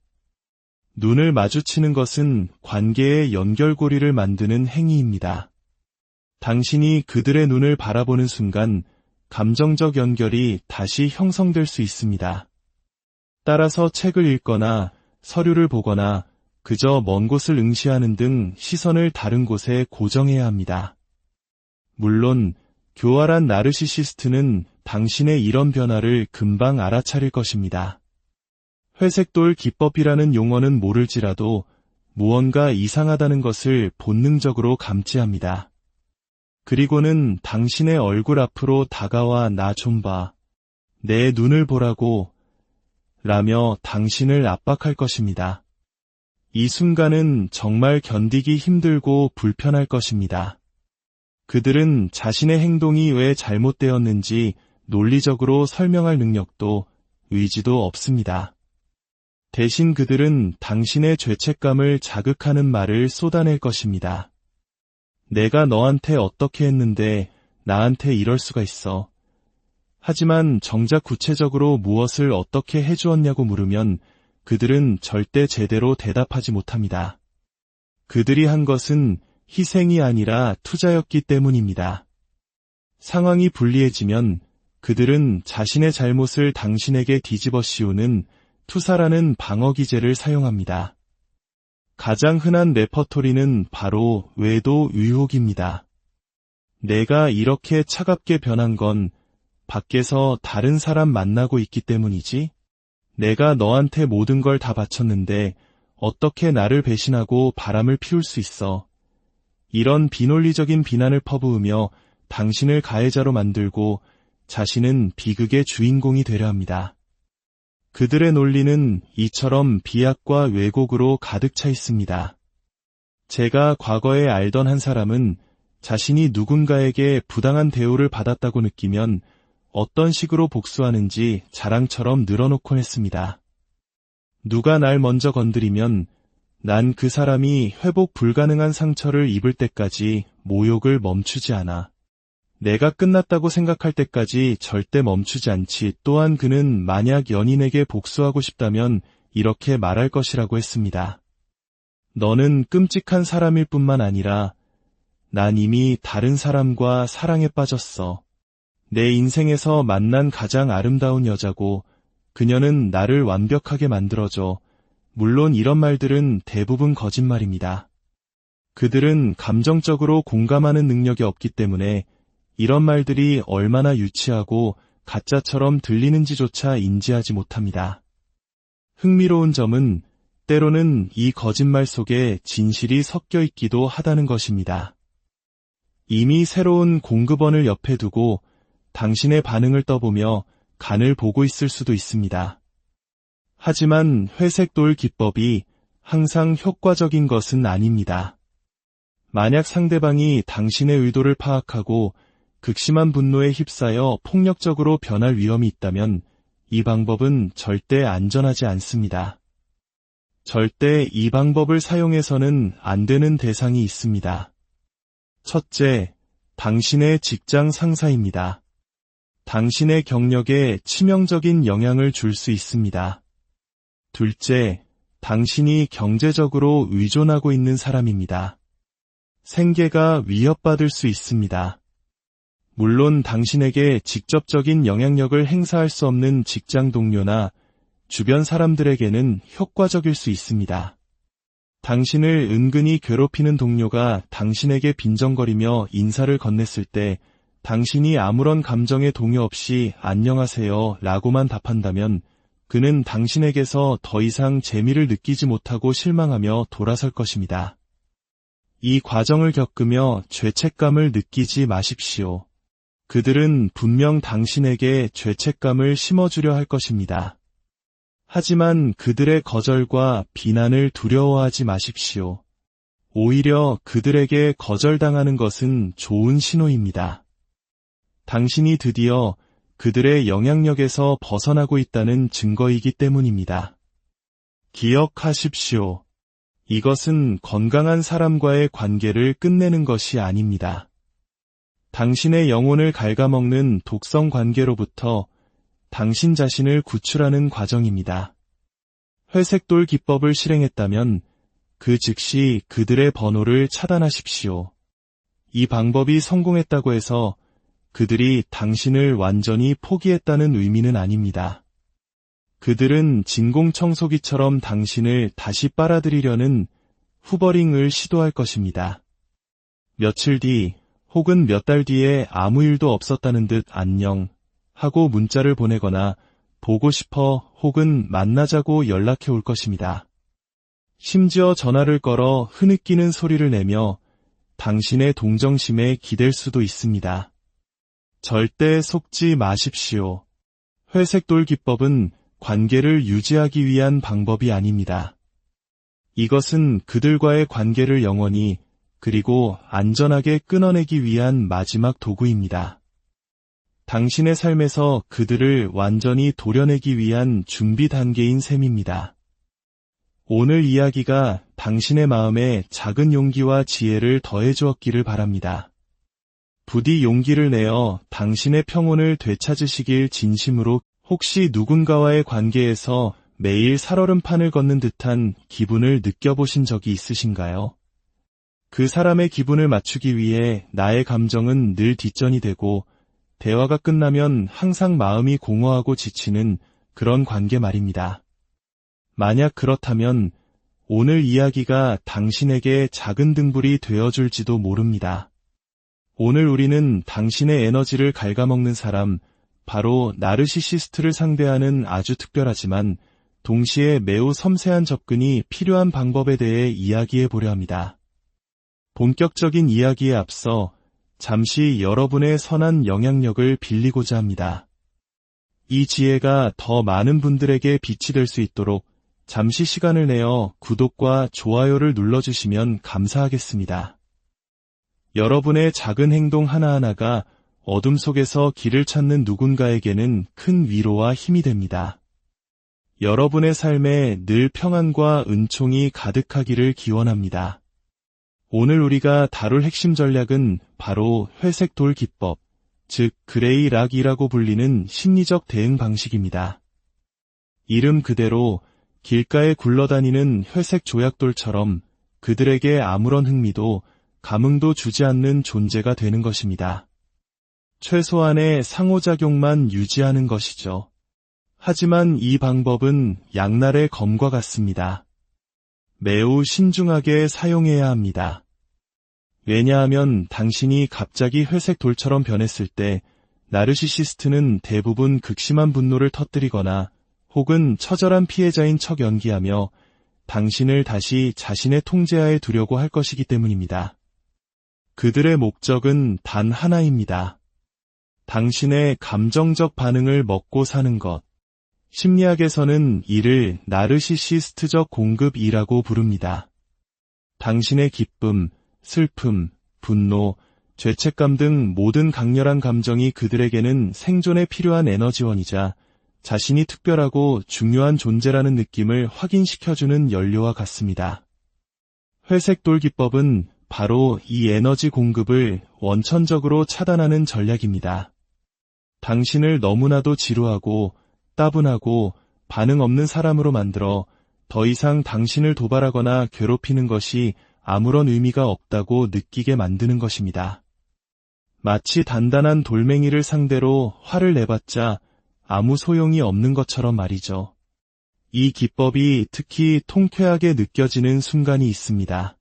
눈을 마주치는 것은 관계의 연결고리를 만드는 행위입니다. 당신이 그들의 눈을 바라보는 순간 감정적 연결이 다시 형성될 수 있습니다. 따라서 책을 읽거나 서류를 보거나 그저 먼 곳을 응시하는 등 시선을 다른 곳에 고정해야 합니다. 물론 교활한 나르시시스트는 당신의 이런 변화를 금방 알아차릴 것입니다. 회색돌 기법이라는 용어는 모를지라도 무언가 이상하다는 것을 본능적으로 감지합니다. 그리고는 당신의 얼굴 앞으로 다가와 나 좀 봐. 내 눈을 보라고 라며 당신을 압박할 것입니다. 이 순간은 정말 견디기 힘들고 불편할 것입니다. 그들은 자신의 행동이 왜 잘못되었는지 논리적으로 설명할 능력도 의지도 없습니다. 대신 그들은 당신의 죄책감을 자극하는 말을 쏟아낼 것입니다. 내가 너한테 어떻게 했는데 나한테 이럴 수가 있어. 하지만 정작 구체적으로 무엇을 어떻게 해주었냐고 물으면 그들은 절대 제대로 대답하지 못합니다. 그들이 한 것은 희생이 아니라 투자였기 때문입니다. 상황이 불리해지면 그들은 자신의 잘못을 당신에게 뒤집어 씌우는 투사라는 방어 기제를 사용합니다. 가장 흔한 레퍼토리는 바로 외도 의혹입니다. 내가 이렇게 차갑게 변한 건 밖에서 다른 사람 만나고 있기 때문이지? 내가 너한테 모든 걸 다 바쳤는데 어떻게 나를 배신하고 바람을 피울 수 있어? 이런 비논리적인 비난을 퍼부으며 당신을 가해자로 만들고 자신은 비극의 주인공이 되려 합니다. 그들의 논리는 이처럼 비약과 왜곡으로 가득 차 있습니다. 제가 과거에 알던 한 사람은 자신이 누군가에게 부당한 대우를 받았다고 느끼면 어떤 식으로 복수하는지 자랑처럼 늘어놓곤 했습니다. 누가 날 먼저 건드리면 난 그 사람이 회복 불가능한 상처를 입을 때까지 모욕을 멈추지 않아. 내가 끝났다고 생각할 때까지 절대 멈추지 않지. 또한 그는 만약 연인에게 복수하고 싶다면 이렇게 말할 것이라고 했습니다. 너는 끔찍한 사람일 뿐만 아니라 난 이미 다른 사람과 사랑에 빠졌어. 내 인생에서 만난 가장 아름다운 여자고 그녀는 나를 완벽하게 만들어줘. 물론 이런 말들은 대부분 거짓말입니다. 그들은 감정적으로 공감하는 능력이 없기 때문에 이런 말들이 얼마나 유치하고 가짜처럼 들리는지조차 인지하지 못합니다. 흥미로운 점은 때로는 이 거짓말 속에 진실이 섞여 있기도 하다는 것입니다. 이미 새로운 공급원을 옆에 두고 당신의 반응을 떠보며 간을 보고 있을 수도 있습니다. 하지만 회색돌 기법이 항상 효과적인 것은 아닙니다. 만약 상대방이 당신의 의도를 파악하고 극심한 분노에 휩싸여 폭력적으로 변할 위험이 있다면 이 방법은 절대 안전하지 않습니다. 절대 이 방법을 사용해서는 안 되는 대상이 있습니다. 첫째, 당신의 직장 상사입니다. 당신의 경력에 치명적인 영향을 줄 수 있습니다. 둘째, 당신이 경제적으로 의존하고 있는 사람입니다. 생계가 위협받을 수 있습니다. 물론 당신에게 직접적인 영향력을 행사할 수 없는 직장 동료나 주변 사람들에게는 효과적일 수 있습니다. 당신을 은근히 괴롭히는 동료가 당신에게 빈정거리며 인사를 건넸을 때 당신이 아무런 감정의 동요 없이 안녕하세요 라고만 답한다면 그는 당신에게서 더 이상 재미를 느끼지 못하고 실망하며 돌아설 것입니다. 이 과정을 겪으며 죄책감을 느끼지 마십시오. 그들은 분명 당신에게 죄책감을 심어주려 할 것입니다. 하지만 그들의 거절과 비난을 두려워하지 마십시오. 오히려 그들에게 거절당하는 것은 좋은 신호입니다. 당신이 드디어 그들의 영향력에서 벗어나고 있다는 증거이기 때문입니다. 기억하십시오. 이것은 건강한 사람과의 관계를 끝내는 것이 아닙니다. 당신의 영혼을 갉아먹는 독성 관계로부터 당신 자신을 구출하는 과정입니다. 회색돌 기법을 실행했다면 그 즉시 그들의 번호를 차단하십시오. 이 방법이 성공했다고 해서 그들이 당신을 완전히 포기했다는 의미는 아닙니다. 그들은 진공청소기처럼 당신을 다시 빨아들이려는 후버링을 시도할 것입니다. 며칠 뒤 혹은 몇 달 뒤에 아무 일도 없었다는 듯 안녕 하고 문자를 보내거나 보고 싶어 혹은 만나자고 연락해 올 것입니다. 심지어 전화를 걸어 흐느끼는 소리를 내며 당신의 동정심에 기댈 수도 있습니다. 절대 속지 마십시오. 회색돌 기법은 관계를 유지하기 위한 방법이 아닙니다. 이것은 그들과의 관계를 영원히 그리고 안전하게 끊어내기 위한 마지막 도구입니다. 당신의 삶에서 그들을 완전히 도려내기 위한 준비 단계인 셈입니다. 오늘 이야기가 당신의 마음에 작은 용기와 지혜를 더해 주었기를 바랍니다. 부디 용기를 내어 당신의 평온을 되찾으시길 진심으로. 혹시 누군가와의 관계에서 매일 살얼음판을 걷는 듯한 기분을 느껴보신 적이 있으신가요? 그 사람의 기분을 맞추기 위해 나의 감정은 늘 뒷전이 되고 대화가 끝나면 항상 마음이 공허하고 지치는 그런 관계 말입니다. 만약 그렇다면 오늘 이야기가 당신에게 작은 등불이 되어줄지도 모릅니다. 오늘 우리는 당신의 에너지를 갉아먹는 사람, 바로 나르시시스트를 상대하는 아주 특별하지만 동시에 매우 섬세한 접근이 필요한 방법에 대해 이야기해 보려 합니다. 본격적인 이야기에 앞서 잠시 여러분의 선한 영향력을 빌리고자 합니다. 이 지혜가 더 많은 분들에게 빛이 될 수 있도록 잠시 시간을 내어 구독과 좋아요를 눌러주시면 감사하겠습니다. 여러분의 작은 행동 하나하나가 어둠 속에서 길을 찾는 누군가에게는 큰 위로와 힘이 됩니다. 여러분의 삶에 늘 평안과 은총이 가득하기를 기원합니다. 오늘 우리가 다룰 핵심 전략은 바로 회색돌 기법, 즉 그레이 락이라고 불리는 심리적 대응 방식입니다. 이름 그대로 길가에 굴러다니는 회색 조약돌처럼 그들에게 아무런 흥미도 감흥도 주지 않는 존재가 되는 것입니다. 최소한의 상호작용만 유지하는 것이죠. 하지만 이 방법은 양날의 검과 같습니다. 매우 신중하게 사용해야 합니다. 왜냐하면 당신이 갑자기 회색 돌처럼 변했을 때 나르시시스트는 대부분 극심한 분노를 터뜨리거나 혹은 처절한 피해자인 척 연기하며 당신을 다시 자신의 통제하에 두려고 할 것이기 때문입니다. 그들의 목적은 단 하나입니다. 당신의 감정적 반응을 먹고 사는 것. 심리학에서는 이를 나르시시스트적 공급이라고 부릅니다. 당신의 기쁨, 슬픔, 분노, 죄책감 등 모든 강렬한 감정이 그들에게는 생존에 필요한 에너지원이자 자신이 특별하고 중요한 존재라는 느낌을 확인시켜주는 연료와 같습니다. 회색돌 기법은 바로 이 에너지 공급을 원천적으로 차단하는 전략입니다. 당신을 너무나도 지루하고 따분하고 반응 없는 사람으로 만들어 더 이상 당신을 도발하거나 괴롭히는 것이 아무런 의미가 없다고 느끼게 만드는 것입니다. 마치 단단한 돌멩이를 상대로 화를 내봤자 아무 소용이 없는 것처럼 말이죠. 이 기법이 특히 통쾌하게 느껴지는 순간이 있습니다.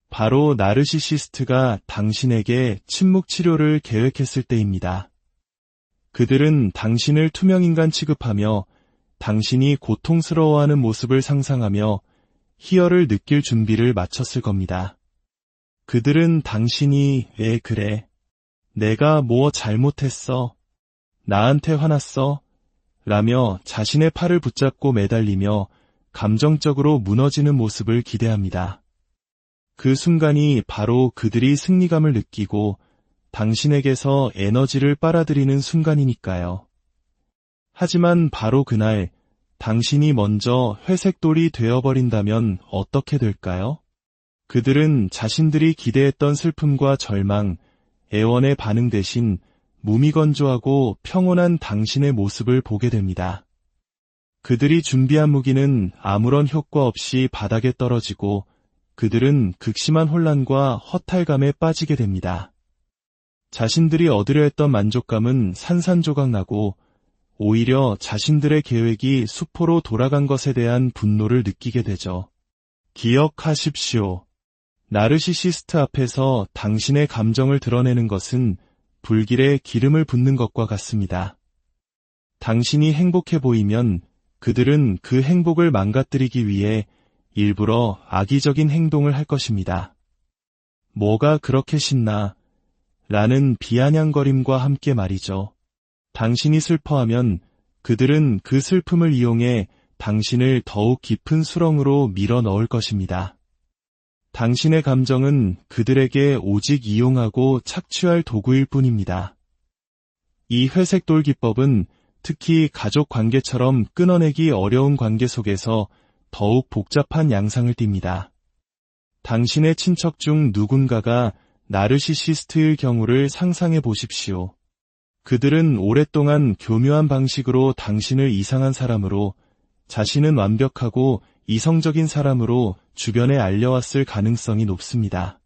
바로 나르시시스트가 당신에게 침묵 치료를 계획했을 때입니다. 그들은 당신을 투명인간 취급하며 당신이 고통스러워하는 모습을 상상하며 희열을 느낄 준비를 마쳤을 겁니다. 그들은 당신이 왜 그래? 내가 뭐 잘못했어? 나한테 화났어? 라며 자신의 팔을 붙잡고 매달리며 감정적으로 무너지는 모습을 기대합니다. 그 순간이 바로 그들이 승리감을 느끼고 당신에게서 에너지를 빨아들이는 순간이니까요. 하지만 바로 그날 당신이 먼저 회색돌이 되어버린다면 어떻게 될까요? 그들은 자신들이 기대했던 슬픔과 절망, 애원의 반응 대신 무미건조하고 평온한 당신의 모습을 보게 됩니다. 그들이 준비한 무기는 아무런 효과 없이 바닥에 떨어지고 그들은 극심한 혼란과 허탈감에 빠지게 됩니다. 자신들이 얻으려 했던 만족감은 산산조각 나고 오히려 자신들의 계획이 수포로 돌아간 것에 대한 분노를 느끼게 되죠. 기억하십시오. 나르시시스트 앞에서 당신의 감정을 드러내는 것은 불길에 기름을 붓는 것과 같습니다. 당신이 행복해 보이면 그들은 그 행복을 망가뜨리기 위해 일부러 악의적인 행동을 할 것입니다. 뭐가 그렇게 신나? 라는 비아냥거림과 함께 말이죠. 당신이 슬퍼하면 그들은 그 슬픔을 이용해 당신을 더욱 깊은 수렁으로 밀어 넣을 것입니다. 당신의 감정은 그들에게 오직 이용하고 착취할 도구일 뿐입니다. 이 회색돌 기법은 특히 가족 관계처럼 끊어내기 어려운 관계 속에서 더욱 복잡한 양상을 띱니다. 당신의 친척 중 누군가가 나르시시스트일 경우를 상상해 보십시오. 그들은 오랫동안 교묘한 방식으로 당신을 이상한 사람으로, 자신은 완벽하고 이성적인 사람으로 주변에 알려왔을 가능성이 높습니다.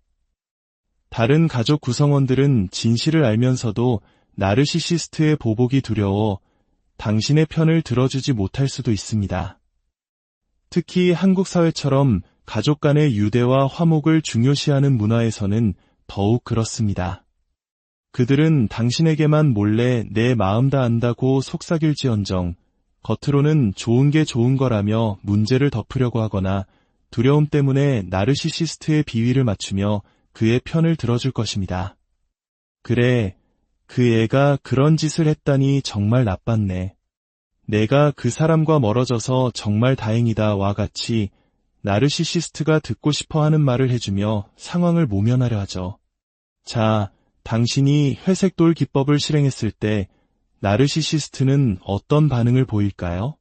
다른 가족 구성원들은 진실을 알면서도 나르시시스트의 보복이 두려워 당신의 편을 들어주지 못할 수도 있습니다. 특히 한국 사회처럼 가족 간의 유대와 화목을 중요시하는 문화에서는 더욱 그렇습니다. 그들은 당신에게만 몰래 내 마음 다 안다고 속삭일지언정 겉으로는 좋은 게 좋은 거라며 문제를 덮으려고 하거나 두려움 때문에 나르시시스트의 비위를 맞추며 그의 편을 들어줄 것입니다. 그래, 그 애가 그런 짓을 했다니 정말 나빴네. 내가 그 사람과 멀어져서 정말 다행이다와 같이 나르시시스트가 듣고 싶어 하는 말을 해주며 상황을 모면하려 하죠. 자, 당신이 회색돌 기법을 실행했을 때 나르시시스트는 어떤 반응을 보일까요?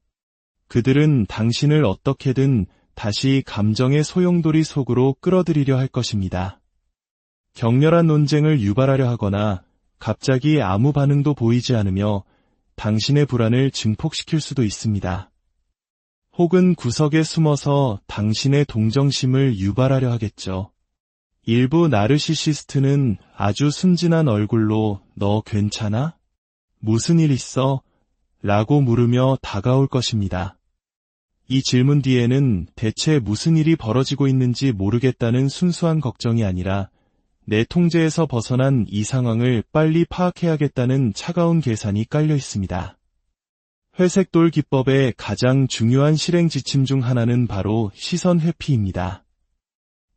그들은 당신을 어떻게든 다시 감정의 소용돌이 속으로 끌어들이려 할 것입니다. 격렬한 논쟁을 유발하려 하거나 갑자기 아무 반응도 보이지 않으며 당신의 불안을 증폭시킬 수도 있습니다. 혹은 구석에 숨어서 당신의 동정심을 유발하려 하겠죠. 일부 나르시시스트는 아주 순진한 얼굴로 너 괜찮아? 무슨 일 있어? 라고 물으며 다가올 것입니다. 이 질문 뒤에는 대체 무슨 일이 벌어지고 있는지 모르겠다는 순수한 걱정이 아니라 내 통제에서 벗어난 이 상황을 빨리 파악해야겠다는 차가운 계산이 깔려 있습니다. 회색돌 기법의 가장 중요한 실행 지침 중 하나는 바로 시선 회피입니다.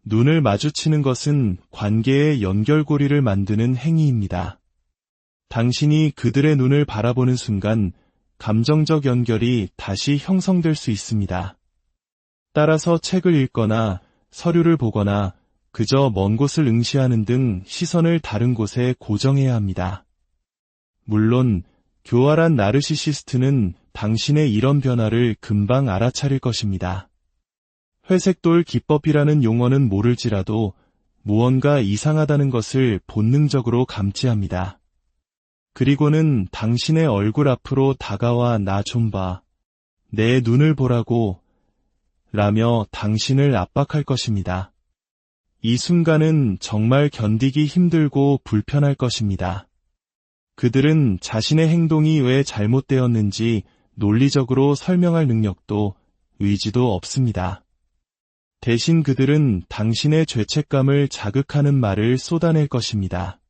눈을 마주치는 것은 관계의 연결고리를 만드는 행위입니다. 당신이 그들의 눈을 바라보는 순간 감정적 연결이 다시 형성될 수 있습니다. 따라서 책을 읽거나 서류를 보거나 그저 먼 곳을 응시하는 등 시선을 다른 곳에 고정해야 합니다. 물론 교활한 나르시시스트는 당신의 이런 변화를 금방 알아차릴 것입니다. 회색돌 기법이라는 용어는 모를지라도 무언가 이상하다는 것을 본능적으로 감지합니다. 그리고는 당신의 얼굴 앞으로 다가와 나 좀 봐. 내 눈을 보라고 라며 당신을 압박할 것입니다. 이 순간은 정말 견디기 힘들고 불편할 것입니다. 그들은 자신의 행동이 왜 잘못되었는지 논리적으로 설명할 능력도 의지도 없습니다. 대신 그들은 당신의 죄책감을 자극하는 말을 쏟아낼 것입니다.